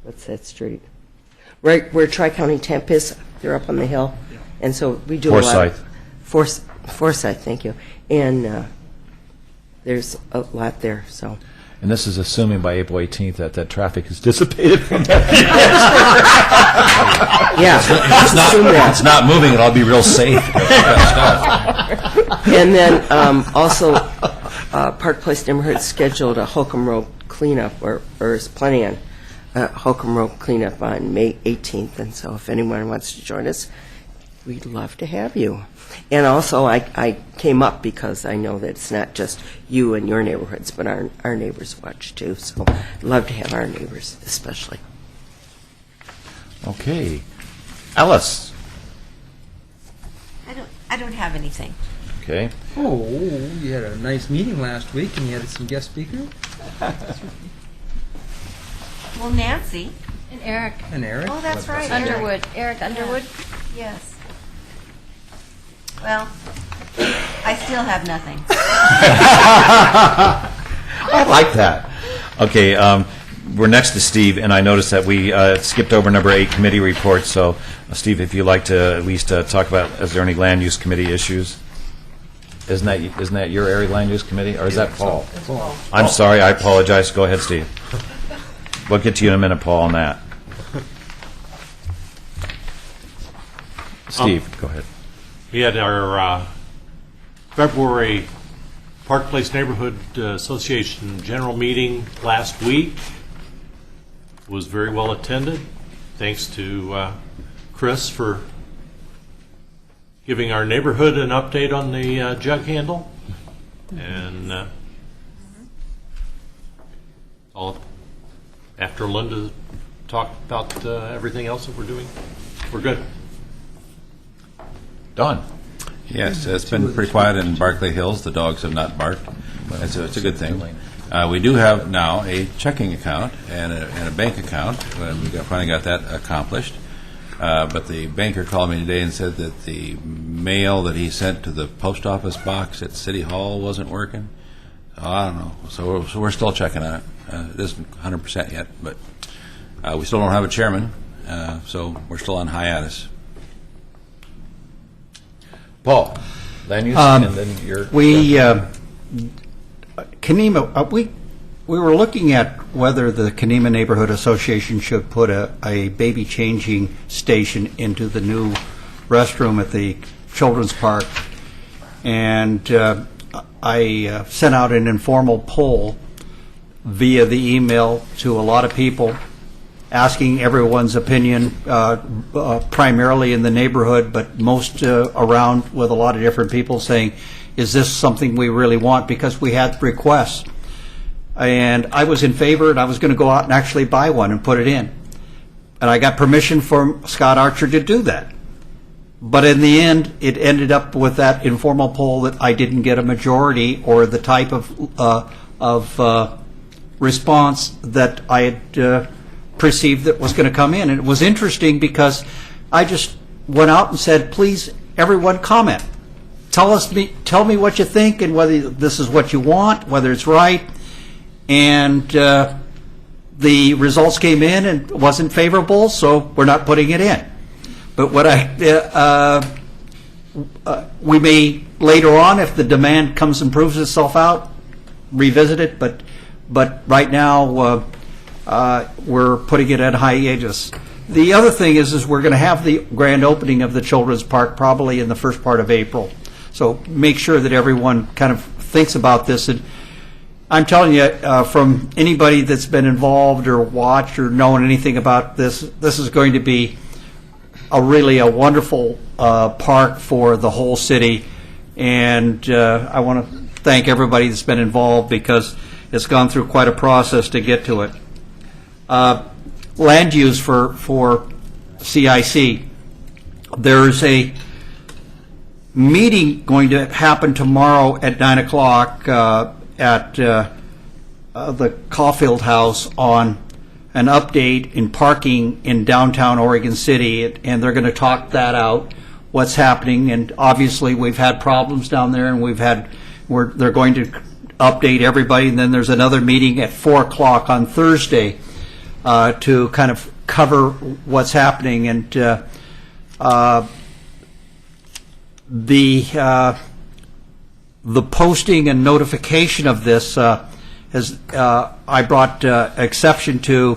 what's that street? Right where Tri-County Temp is, they're up on the hill. And so we do a lot. Forsyth. Forsyth, thank you. And there's a lot there, so. And this is assuming by April 18th that traffic is dissipated from that. Yeah. It's not moving, and I'll be real safe. And then also, Park Place neighborhood scheduled a Holcomb Road cleanup, or is planning on a Holcomb Road cleanup on May 18th, and so if anyone wants to join us, we'd love to have you. And also, I came up because I know that it's not just you and your neighborhoods, but our neighbors watch too, so I'd love to have our neighbors especially. Okay. Alice? I don't have anything. Okay. Oh, you had a nice meeting last week, and you had some guest speakers? Well, Nancy. And Eric. And Eric? Oh, that's right. Underwood. Eric Underwood. Yes. Well, I still have nothing. I like that. Okay, we're next to Steve, and I noticed that we skipped over number 8, committee reports. So, Steve, if you'd like to at least talk about, is there any land use committee issues? Isn't that your area, land use committee, or is that Paul? Paul. I'm sorry, I apologize. Go ahead, Steve. We'll get to you in a minute, Paul, on that. Steve, go ahead. We had our February Park Place Neighborhood Association general meeting last week. It was very well attended. Thanks to Chris for giving our neighborhood an update on the jug handle. And all after Linda talked about everything else that we're doing, we're good. Don? Yes, it's been pretty quiet in Barclay Hills. The dogs have not barked. It's a good thing. We do have now a checking account and a bank account. We finally got that accomplished. But the banker called me today and said that the mail that he sent to the post office box at City Hall wasn't working. I don't know. So we're still checking on it. It isn't 100% yet, but we still don't have a chairman, so we're still on hiatus. Paul, land use, and then your... Kenema, we were looking at whether the Kenema Neighborhood Association should put a baby changing station into the new restroom at the Children's Park. And I sent out an informal poll via the email to a lot of people, asking everyone's opinion, primarily in the neighborhood, but most around, with a lot of different people saying, is this something we really want? Because we had requests. And I was in favor, and I was going to go out and actually buy one and put it in. And I got permission from Scott Archer to do that. But in the end, it ended up with that informal poll that I didn't get a majority or the type of response that I had perceived that was going to come in. And it was interesting because I just went out and said, please, everyone comment. Tell me what you think and whether this is what you want, whether it's right. And the results came in and it wasn't favorable, so we're not putting it in. But what we may later on, if the demand comes and proves itself out, revisit it. But right now, we're putting it at hiatus. The other thing is we're going to have the grand opening of the Children's Park probably in the first part of April. So make sure that everyone kind of thinks about this. And I'm telling you, from anybody that's been involved or watched or known anything about this, this is going to be really a wonderful park for the whole city. And I want to thank everybody that's been involved because it's gone through quite a process to get to it. Land use for CIC. There's a meeting going to happen tomorrow at 9 o'clock at the Caulfield House on an update in parking in downtown Oregon City, and they're going to talk that out, what's happening. And obviously we've had problems down there, and they're going to update everybody. And then there's another meeting at 4 o'clock on Thursday to kind of cover what's happening. And the posting and notification of this I brought exception to,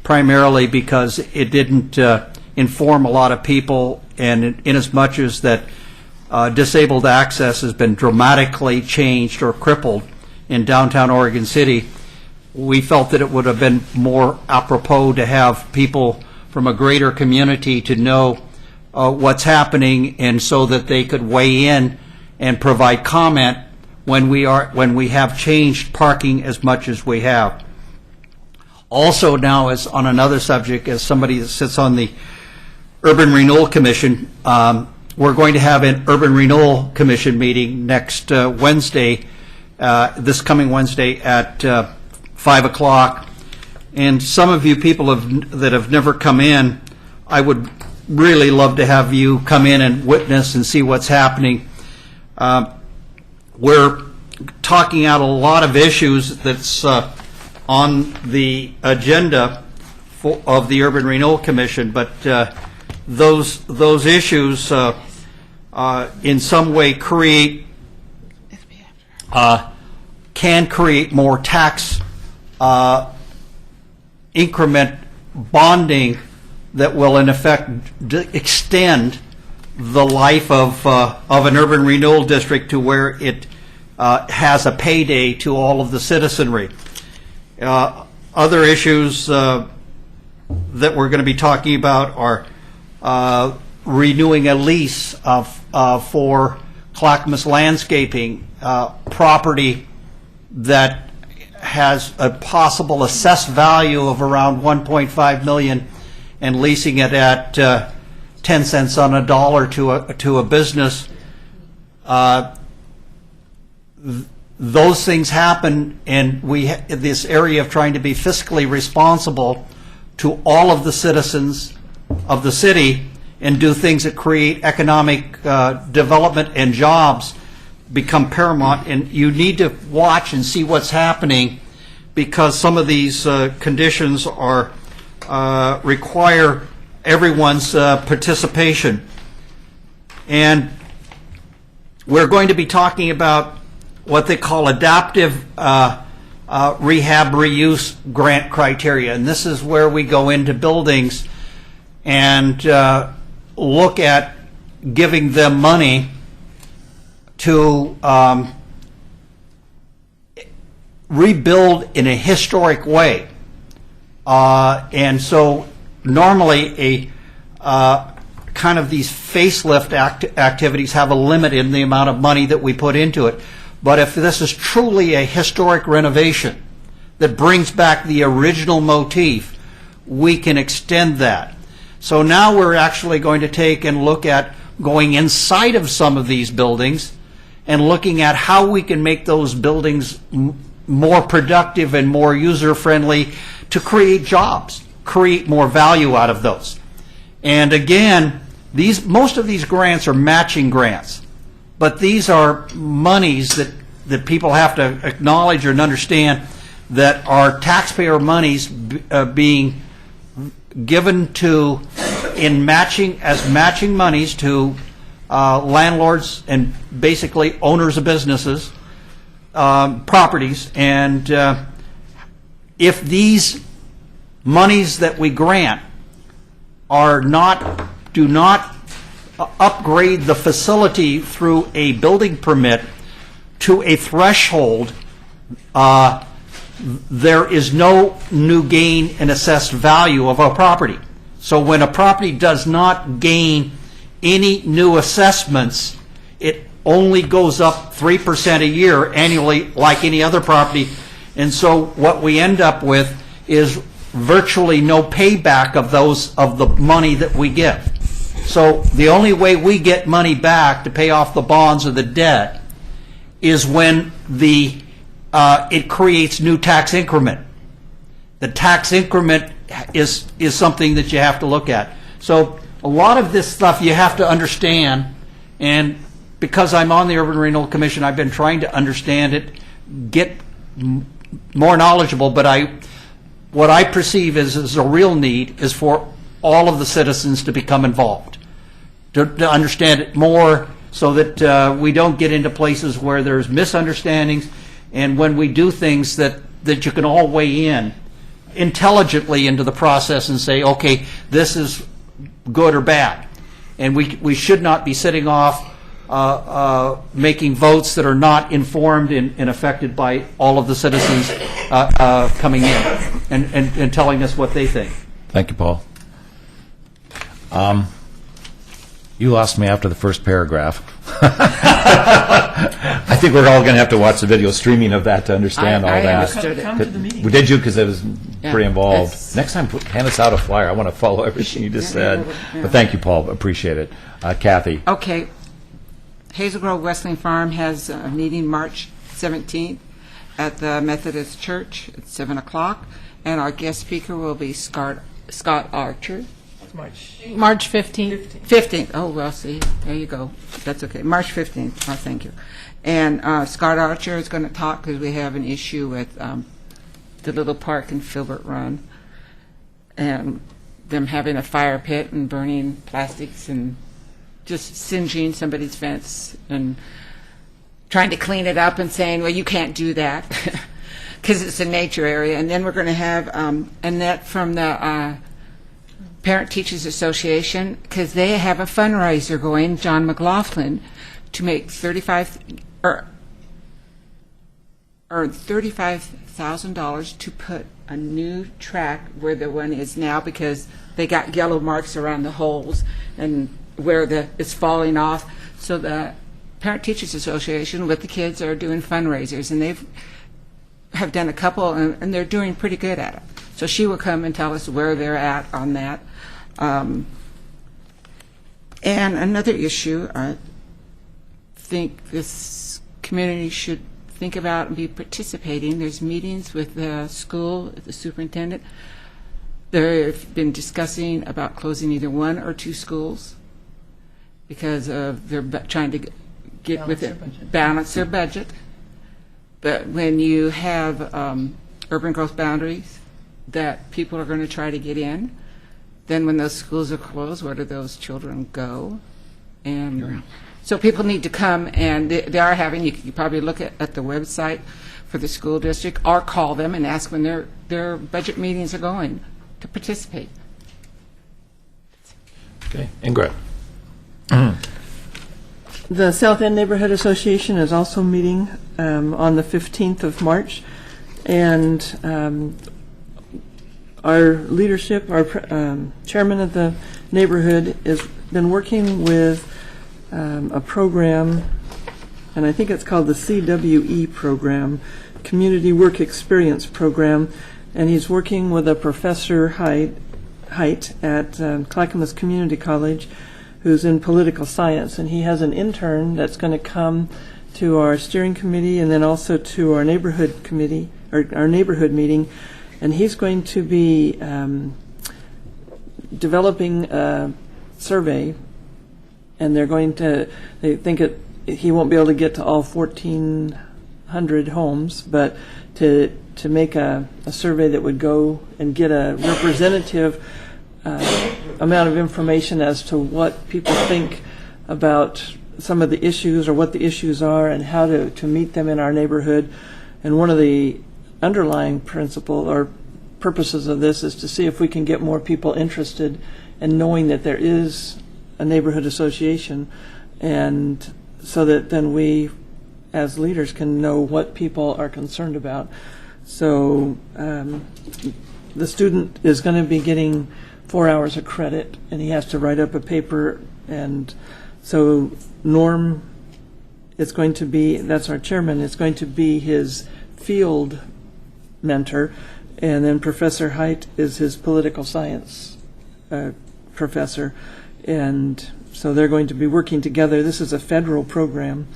primarily because it didn't inform a lot of people, and in as much as that disabled access has been dramatically changed or crippled in downtown Oregon City, we felt that it would have been more apropos to have people from a greater community to know what's happening, and so that they could weigh in and provide comment when we have changed parking as much as we have. Also, now, as on another subject, as somebody that sits on the Urban Renewal Commission, we're going to have an Urban Renewal Commission meeting next Wednesday, this coming Wednesday at 5 o'clock. And some of you people that have never come in, I would really love to have you come in and witness and see what's happening. We're talking out a lot of issues that's on the agenda of the Urban Renewal Commission, but those issues in some way can create more tax increment bonding that will in effect extend the life of an urban renewal district to where it has a payday to all of the citizenry. Other issues that we're going to be talking about are renewing a lease for Clackamas Landscaping property that has a possible assessed value of around $1.5 million, and leasing it at 10 cents on a dollar to a business. Those things happen, and this area of trying to be fiscally responsible to all of the citizens of the city and do things that create economic development and jobs become paramount. And you need to watch and see what's happening, because some of these conditions are require everyone's participation. And we're going to be talking about what they call adaptive rehab reuse grant criteria. And this is where we go into buildings and look at giving them money to rebuild in a historic way. And so normally kind of these facelift activities have a limit in the amount of money that we put into it. But if this is truly a historic renovation that brings back the original motif, we can extend that. So now we're actually going to take and look at going inside of some of these buildings and looking at how we can make those buildings more productive and more user-friendly to create jobs, create more value out of those. And again, most of these grants are matching grants, but these are monies that people have to acknowledge and understand that are taxpayer monies being given to as matching monies to landlords and basically owners of businesses, properties. And if these monies that we grant do not upgrade the facility through a building permit to a threshold, there is no new gain in assessed value of a property. So when a property does not gain any new assessments, it only goes up 3% a year annually like any other property. And so what we end up with is virtually no payback of the money that we give. So the only way we get money back to pay off the bonds or the debt is when it creates new tax increment. The tax increment is something that you have to look at. So a lot of this stuff you have to understand, and because I'm on the Urban Renewal Commission, I've been trying to understand it, get more knowledgeable, but what I perceive is a real need is for all of the citizens to become involved, to understand it more, so that we don't get into places where there's misunderstandings, and when we do things that you can all weigh in intelligently into the process and say, okay, this is good or bad. And we should not be sitting off making votes that are not informed and affected by all of the citizens coming in and telling us what they think. Thank you, Paul. You lost me after the first paragraph. I think we're all going to have to watch the video streaming of that to understand all I that. understood it. Come to the meeting. Did you? Because I was Yeah, pretty involved. that's- Next time, hand us out a flyer. I want to follow everything you just said. But thank you, Paul. Appreciate it. Kathy. Okay. Hazel Grove Wrestling Farm has a meeting March 17th at the Methodist Church at 7 o'clock, and our guest speaker will be Scott Archer. March 15th. 15th. Oh, well, see, there you go. That's okay. March 15th. Oh, thank you. And Scott Archer is going to talk because we have an issue with the little park in Filbert Run and them having a fire pit and burning plastics and just singeing somebody's fence and trying to clean it up and saying, well, you can't do that because it's a nature area. And then we're going to have Annette from the Parent Teachers Association, because they have a fundraiser going, John McLaughlin, to make $35,000 to put a new track where the one is now, because they got yellow marks around the holes and where it's falling off. So the Parent Teachers Association with the kids are doing fundraisers, and have done a couple, and they're doing pretty good at it. So she will come and tell us where they're at on that. And another issue, I think this community should think about and be participating. There's meetings with the school, the superintendent. They've been discussing about closing either one or two schools because they're trying to get balance their budget. But when you have urban growth boundaries that people are going to try to get in, then when those schools are closed, where do those children go? And so people need to come, and they are having, you can probably look at the website for the school district or call them and ask when their budget meetings are going to participate. Okay. Ingrid. The South End Neighborhood Association is also meeting on the 15th of March, and our leadership, our chairman of the neighborhood, has been working with a program, and I think it's called the CWE program, Community Work Experience Program, and he's working with a Professor Height at Clackamas Community College, who's in political science, and he has an intern that's going to come to our steering committee and then also to our neighborhood committee, or our neighborhood meeting, and he's going to be developing a survey, and they think he won't be able to get to all 1,400 homes, but to make a survey that would go and get a representative amount of information as to what people think about some of the issues or what the issues are and how to meet them in our neighborhood. And one of the underlying principle or purposes of this is to see if we can get more people interested in knowing that there is a neighborhood association, and so that then we as leaders can know what people are concerned about. So the student is going to be getting 4 hours of credit, and he has to write up a paper. And so Norm is going to be, that's our chairman, is going to be his field mentor, and then Professor Height is his political science professor. And so they're going to be working together. This is a federal program,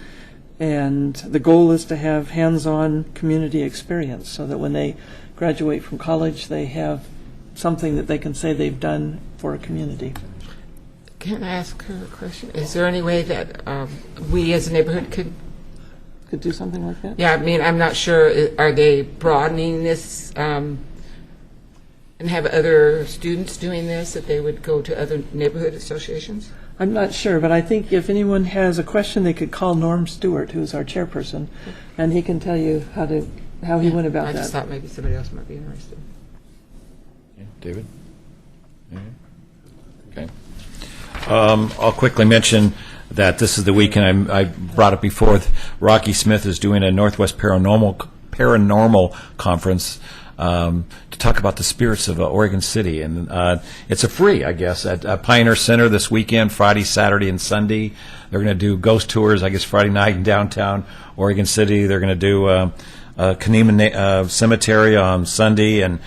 and the goal is to have hands-on community experience so that when they graduate from college, they have something that they can say they've done for a community. Can I ask her a question? Is there any way that we as a neighborhood could do something like that? Yeah, I mean, I'm not sure. Are they broadening this and have other students doing this, that they would go to other neighborhood associations? I'm not sure, but I think if anyone has a question, they could call Norm Stewart, who's our chairperson, and he can tell you how he went about that. I just thought maybe somebody else might be interested. David? Okay. I'll quickly mention that this is the weekend. I brought it before. Rocky Smith is doing a Northwest Paranormal Conference to talk about the spirits of Oregon City, and it's a free, I guess, at Pioneer Center this weekend, Friday, Saturday, and Sunday. They're going to do ghost tours, I guess, Friday night in downtown Oregon City. They're going to do Kanema Cemetery on Sunday, and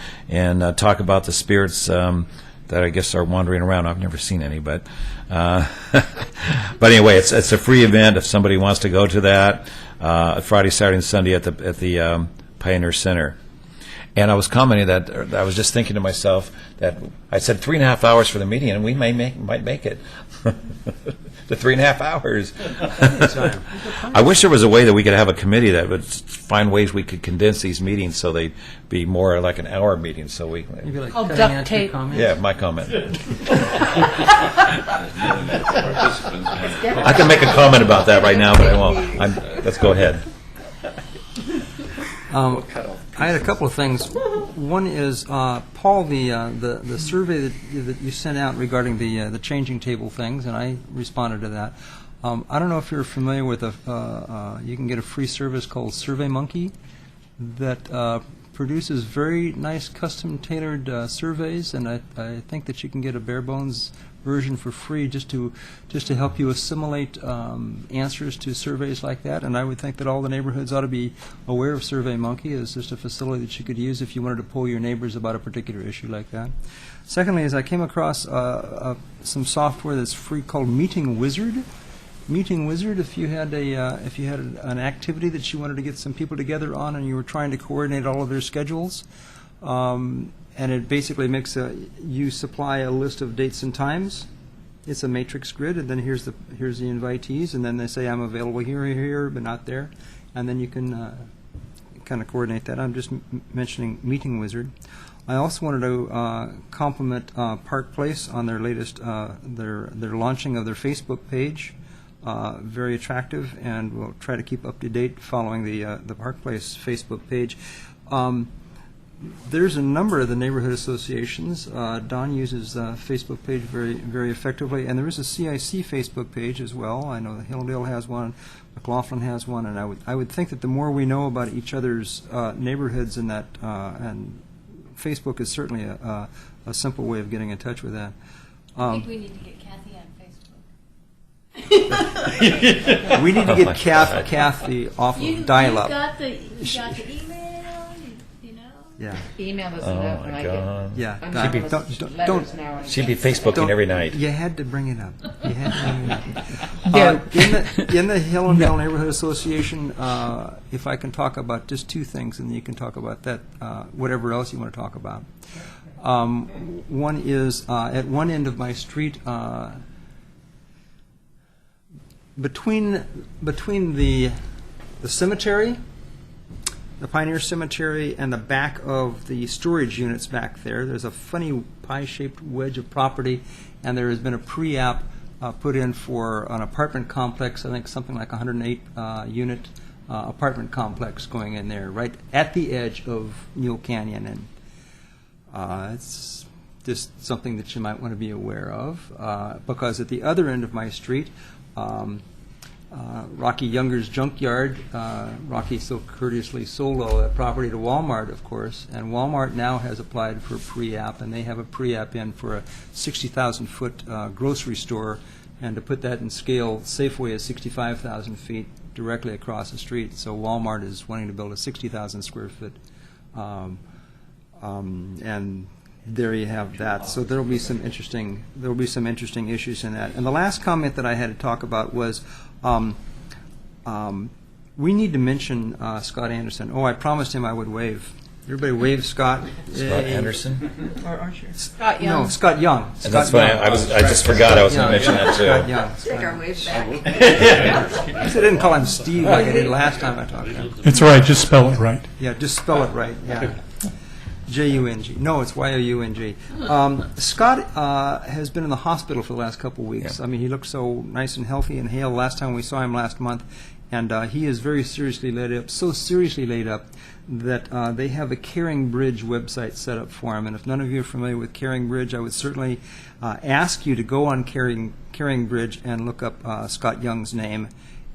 talk about the spirits that I guess are wandering around. I've never seen any, but but anyway, it's a free event if somebody wants to go to that Friday, Saturday, and Sunday at the Pioneer Center. And I was commenting that I was just thinking to myself that I said 3.5 hours for the meeting, and we might make it to 3.5 hours. I wish there was a way that we could have a committee that would find ways we could condense these meetings so they'd be more like an hour meeting. So we Maybe like Called cutting duct out your tape. comments? yeah, my comment. I can make a comment about that right now, but I won't. Let's go ahead. I had a couple of things. One is, Paul, the survey that you sent out regarding the changing table things, and I responded to that. I don't know if you're familiar with you can get a free service called SurveyMonkey that produces very nice custom-tailored surveys, and I think that you can get a bare bones version for free just to help you assimilate answers to surveys like that. And I would think that all the neighborhoods ought to be aware of SurveyMonkey as just a facility that you could use if you wanted to poll your neighbors about a particular issue like that. Secondly, is I came across some software that's free called Meeting Wizard. Meeting Wizard, if you had an activity that you wanted to get some people together on and you were trying to coordinate all of their schedules, and it basically makes you supply a list of dates and times. It's a matrix grid, and then here's the invitees, and then they say I'm available here, but not there, and then you can kind of coordinate that. I'm just mentioning Meeting Wizard. I also wanted to compliment Park Place on their latest their launching of their Facebook page. Very attractive, and we'll try to keep up to date following the Park Place Facebook page. There's a number of the neighborhood associations. Don uses Facebook page very, very effectively, and there is a CIC Facebook page as well. I know that Hilldale has one, McLaughlin has one, and I would think that the more we know about each other's neighborhoods and that, and Facebook is certainly a simple way of getting in touch with that. I think we need to get Kathy on Facebook. We need to get Kathy off of dial-up. You got the email, you know. Yeah. Email us Oh, enough, my and I God. Yeah. get She'd be- anonymous don't- letters now. and She'd be again. Facebooking every night. You had to bring it up. You had to bring it up. In the Hillendale Neighborhood Association, if I can talk about just two things, and you can talk about that, whatever else you want to talk about. One is at one end of my street, between the cemetery, the Pioneer Cemetery, and the back of the storage units back there, there's a funny pie-shaped wedge of property, and there has been a pre-app put in for an apartment complex, I think something like 108 unit apartment complex going in there, right at the edge of Mule Canyon, and it's just something that you might want to be aware of, because at the other end of my street, Rocky Younger's junkyard, Rocky so courteously sold all that property to Walmart, of course, and Walmart now has applied for a pre-app, and they have a pre-app in for a 60,000-foot grocery store, and to put that in scale, Safeway is 65,000 feet directly across the street, so Walmart is wanting to build a 60,000 square foot, and there you have that. So there will be some interesting issues in that. And the last comment that I had to talk about was we need to mention Scott Anderson. Oh, I promised him I would wave. Everybody wave Scott. Scott Anderson? Or Archer. Scott Young. No, Scott Young. And Scott that's funny. Young. I just forgot I was going to mention that Scott too. Young. Take our waves back. I didn't call him Steve like I did last time I talked to him. It's all right, just spell it right. Yeah, just spell it right. Yeah. J-U-N-G. No, it's Y-O-U-N-G. Scott has been in the hospital for the last couple of weeks. Yeah. I mean, he looked so nice and healthy and hale last time we saw him last month. And he is very seriously laid up, so seriously laid up that they have a Caring Bridge website set up for him. And if none of you are familiar with Caring Bridge, I would certainly ask you to go on Caring Carrying Bridge and look up Scott Young's name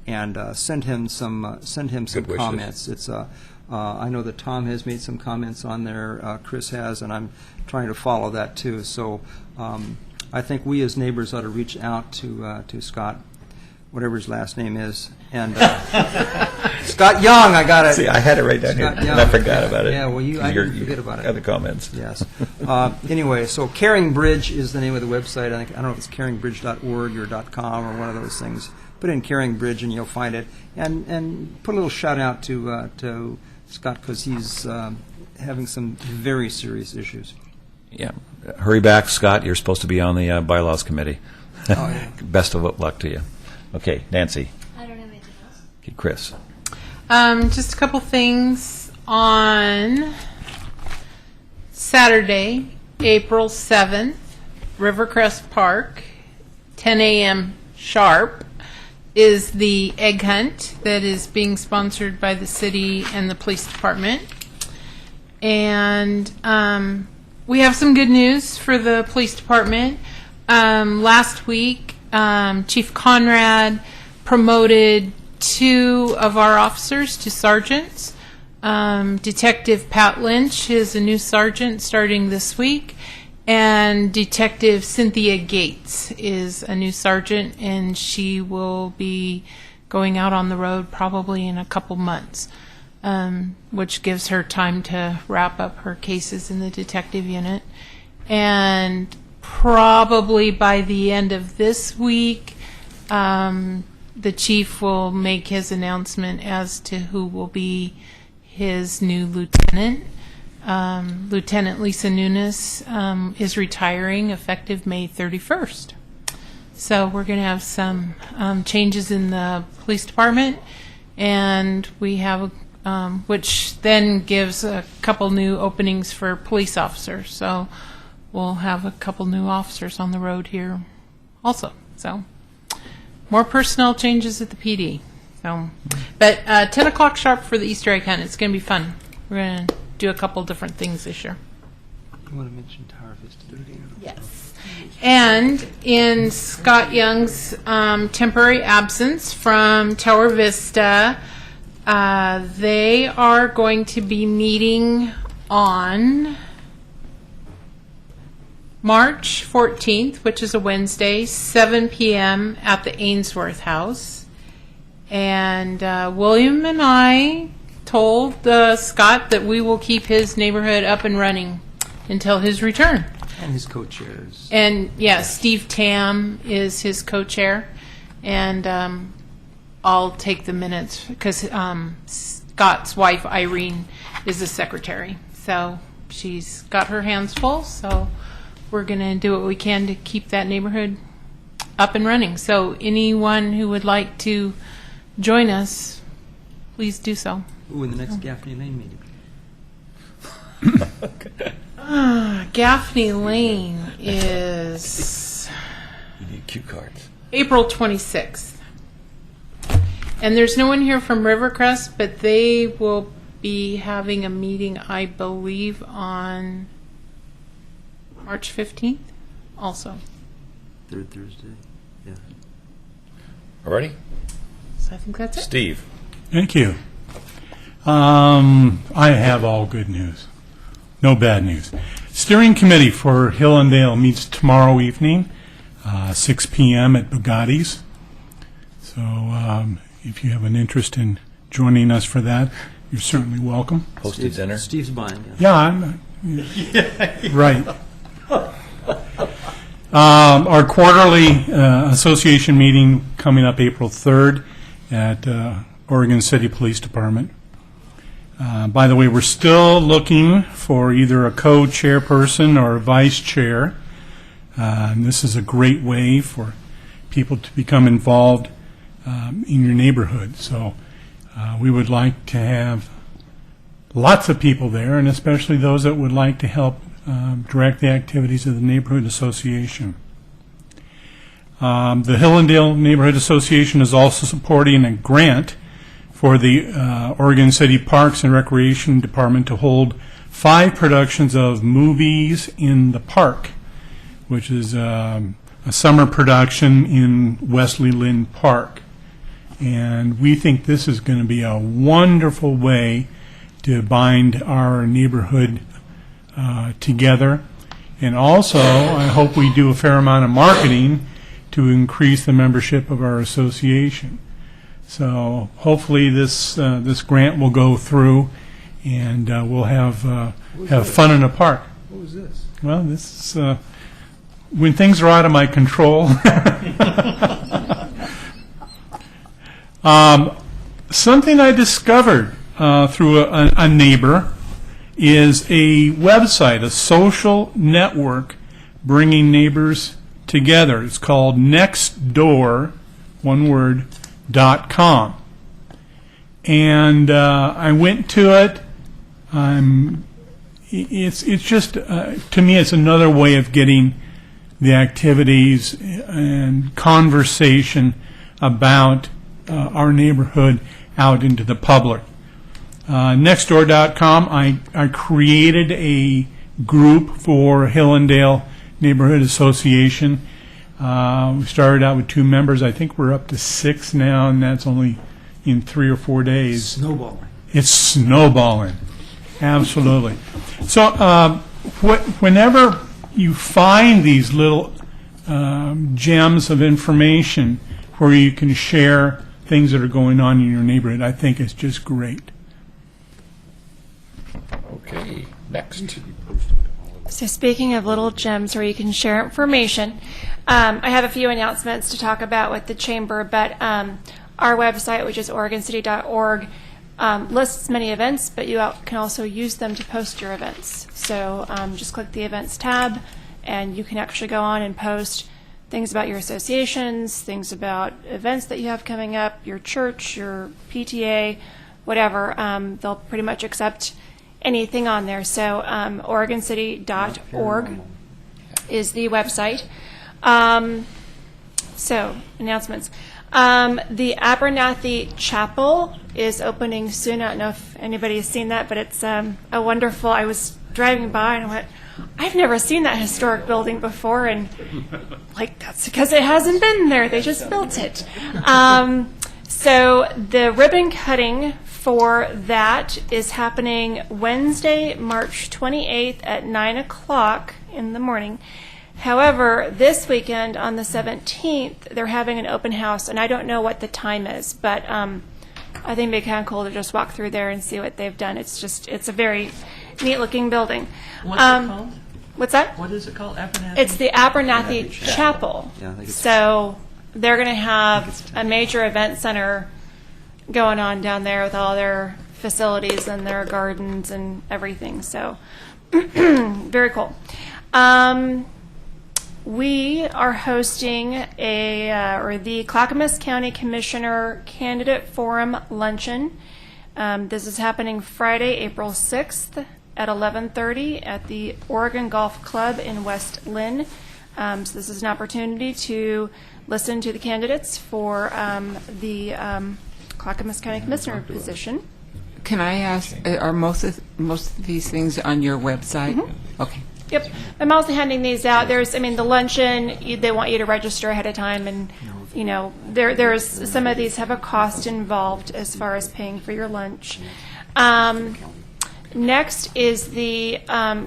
and send him some Good wishes. comments. It's I know that Tom has made some comments on there, Chris has, and I'm trying to follow that too. So I think we as neighbors ought to reach out to Scott, whatever his last name is, and Scott Young. I got it. See, I had it right down here, Scott and Young. I forgot about it. Yeah, well, I You're- didn't forget about it. Other comments. Yes. Anyway, so Caring Bridge is the name of the website. I don't know if it's caringbridge.org or .com or one of those things. Put in Caring Bridge and you'll find it. And put a little shout out to Scott because he's having some very serious issues. Yeah. Hurry back, Scott. You're supposed to be on the bylaws committee. Oh, yeah. Best of luck to you. Okay, Nancy. I don't have anything else. Okay, Chris. Just a couple things on Saturday, April 7th, Rivercrest Park, 10 a.m. sharp, is the egg hunt that is being sponsored by the city and the police department. And we have some good news for the police department. Last week, Chief Conrad promoted 2 of our officers to sergeants. Detective Pat Lynch is a new sergeant starting this week, and Detective Cynthia Gates is a new sergeant, and she will be going out on the road probably in a couple months, which gives her time to wrap up her cases in the detective unit. And probably by the end of this week, the chief will make his announcement as to who will be his new lieutenant. Lieutenant Lisa Nunes is retiring effective May 31st. So we're going to have some changes in the police department, and we have, which then gives a couple new openings for police officers. So we'll have a couple new officers on the road here also. So more personnel changes at the PD. So, but 10 o'clock sharp for the Easter egg hunt. It's going to be fun. We're going to do a couple different things this year. You want to mention Tower Vista? Yes. And in Scott Young's temporary absence from Tower Vista, they are going to be meeting on March 14th, which is a Wednesday, 7 p.m. at the Ainsworth House. And William and I told Scott that we will keep his neighborhood up and running until his return. And his co-chairs. And yeah, Steve Tam is his co-chair, and I'll take the minutes because Scott's wife Irene is the secretary, so she's got her hands full. So we're going to do what we can to keep that neighborhood up and running. So anyone who would like to join us, please do so. Ooh, in the next Gaffney Lane meeting. Gaffney Lane is You need cue cards. April 26th. And there's no one here from Rivercrest, but they will be having a meeting, I believe, on March 15th also. Third Thursday. Yeah. All righty? So I think that's it. Steve. Thank you. I have all good news. No bad news. Steering Committee for Hillendale meets tomorrow evening, 6 p.m. at Bugatti's. So if you have an interest in joining us for that, you're certainly welcome. Posted dinner. Steve's buying. Yeah, I'm right. Our quarterly association meeting coming up April 3rd at Oregon City Police Department. By the way, we're still looking for either a co-chairperson or a vice chair. And this is a great way for people to become involved in your neighborhood. So we would like to have lots of people there, and especially those that would like to help direct the activities of the neighborhood association. The Hillendale Neighborhood Association is also supporting a grant for the Oregon City Parks and Recreation Department to hold 5 productions of Movies in the Park, which is a summer production in Wesley Lynn Park. And we think this is going to be a wonderful way to bind our neighborhood together. And also, I hope we do a fair amount of marketing to increase the membership of our association. So hopefully this grant will go through, and we'll have fun in the park. What was this? Well, this is when things are out of my control. Something I discovered through a neighbor is a website, a social network bringing neighbors together. It's called Nextdoor, one word, .com. And I went to it. It's just, to me, it's another way of getting the activities and conversation about our neighborhood out into the public. Nextdoor.com, I created a group for Hillendale Neighborhood Association. We started out with 2 members. I think we're up to 6 now, and that's only in 3 or 4 days. Snowballing. It's snowballing. Absolutely. So whenever you find these little gems of information where you can share things that are going on in your neighborhood, I think it's just great. Okay, next. So speaking of little gems where you can share information, I have a few announcements to talk about with the Chamber, but our website, which is OregonCity.org, lists many events, but you can also use them to post your events. So just click the Events tab, and you can actually go on and post things about your associations, things about events that you have coming up, your church, your PTA, whatever. They'll pretty much accept anything on there. So OregonCity.org is the website. So announcements. The Abernathy Chapel is opening soon. I don't know if anybody has seen that, but it's a wonderful. I was driving by and I went, I've never seen that historic building before, and like that's because it hasn't been there. They just built it. So the ribbon cutting for that is happening Wednesday, March 28th at 9 o'clock in the morning. However, this weekend on the 17th, they're having an open house, and I don't know what the time is, but I think it'd be kind of cool to just walk through there and see what they've done. It's a very neat-looking building. What's it called? What's that? What is it called? Abernathy? It's the Abernathy Chapel. Yeah, I think it's- So they're going to have a major event center going on down there with all their facilities and their gardens and everything. So very cool. We are hosting the Clackamas County Commissioner Candidate Forum Luncheon. This is happening Friday, April 6th at 11:30 at the Oregon Golf Club in West Lynn. So this is an opportunity to listen to the candidates for the Clackamas County Commissioner position. Can I ask, are most of these things on your website? Mm-hmm. Okay. Yep. I'm also handing these out. The luncheon, they want you to register ahead of time, and, there's some of these have a cost involved as far as paying for your lunch. Next is the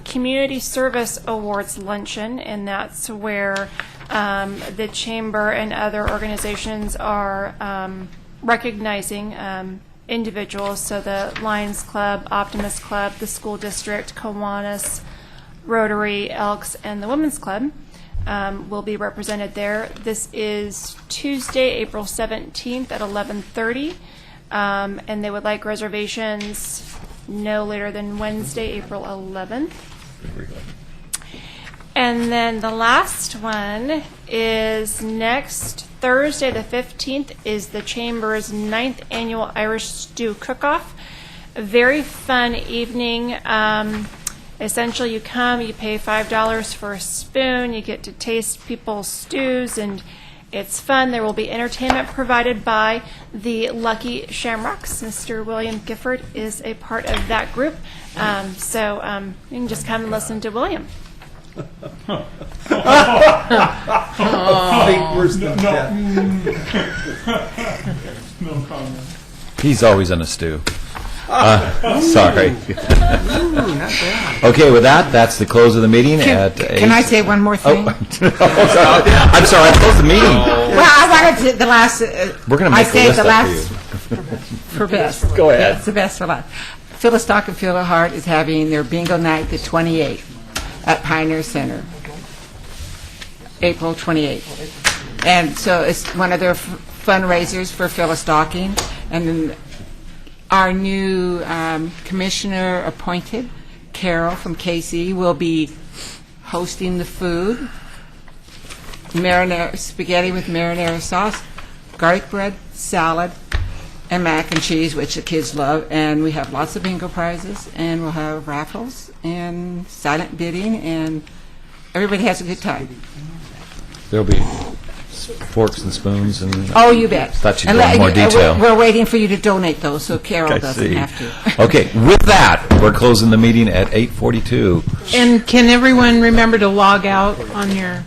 Community Service Awards Luncheon, and that's where the Chamber and other organizations are recognizing individuals. So the Lions Club, Optimist Club, the School District, Kiwanis, Rotary, Elks, and the Women's Club will be represented there. This is Tuesday, April 17th at 11:30, and they would like reservations no later than Wednesday, April 11th. And then the last one is next Thursday, the 15th, is the Chamber's 9th Annual Irish Stew Cook-Off. A very fun evening. Essentially, you come, you pay $5 for a spoon, you get to taste people's stews, and it's fun. There will be entertainment provided by the Lucky Shamrocks. Mr. William Gifford is a part of that group. So you can just come and listen to William. Fate worse than death. No comment. He's always in a stew. Sorry. Ooh, not bad. Okay, with that, that's the close of the meeting at Can I say one more thing? I'm sorry, I closed the meeting. Well, I wanted to, the last. We're gonna I make a saved list the up for last you. for best. Go ahead. It's the best for last. Phyllis Stock and Phil Hart is having their bingo night the 28th at Pioneer Center, April 28th. And so it's one of their fundraisers for Phyllis Stocking. And then our new commissioner appointed, Carol from KC, will be hosting the food. Marinara spaghetti with marinara sauce, garlic bread, salad, and mac and cheese, which the kids love. And we have lots of bingo prizes, and we'll have raffles and silent bidding, and everybody has a good time. There'll be forks and spoons and... Oh, you bet. Thought you'd And go into more we're- detail. We're waiting for you to donate those, so Carol I doesn't see. have to. Okay, with that, we're closing the meeting at 8:42. And can everyone remember to log out on your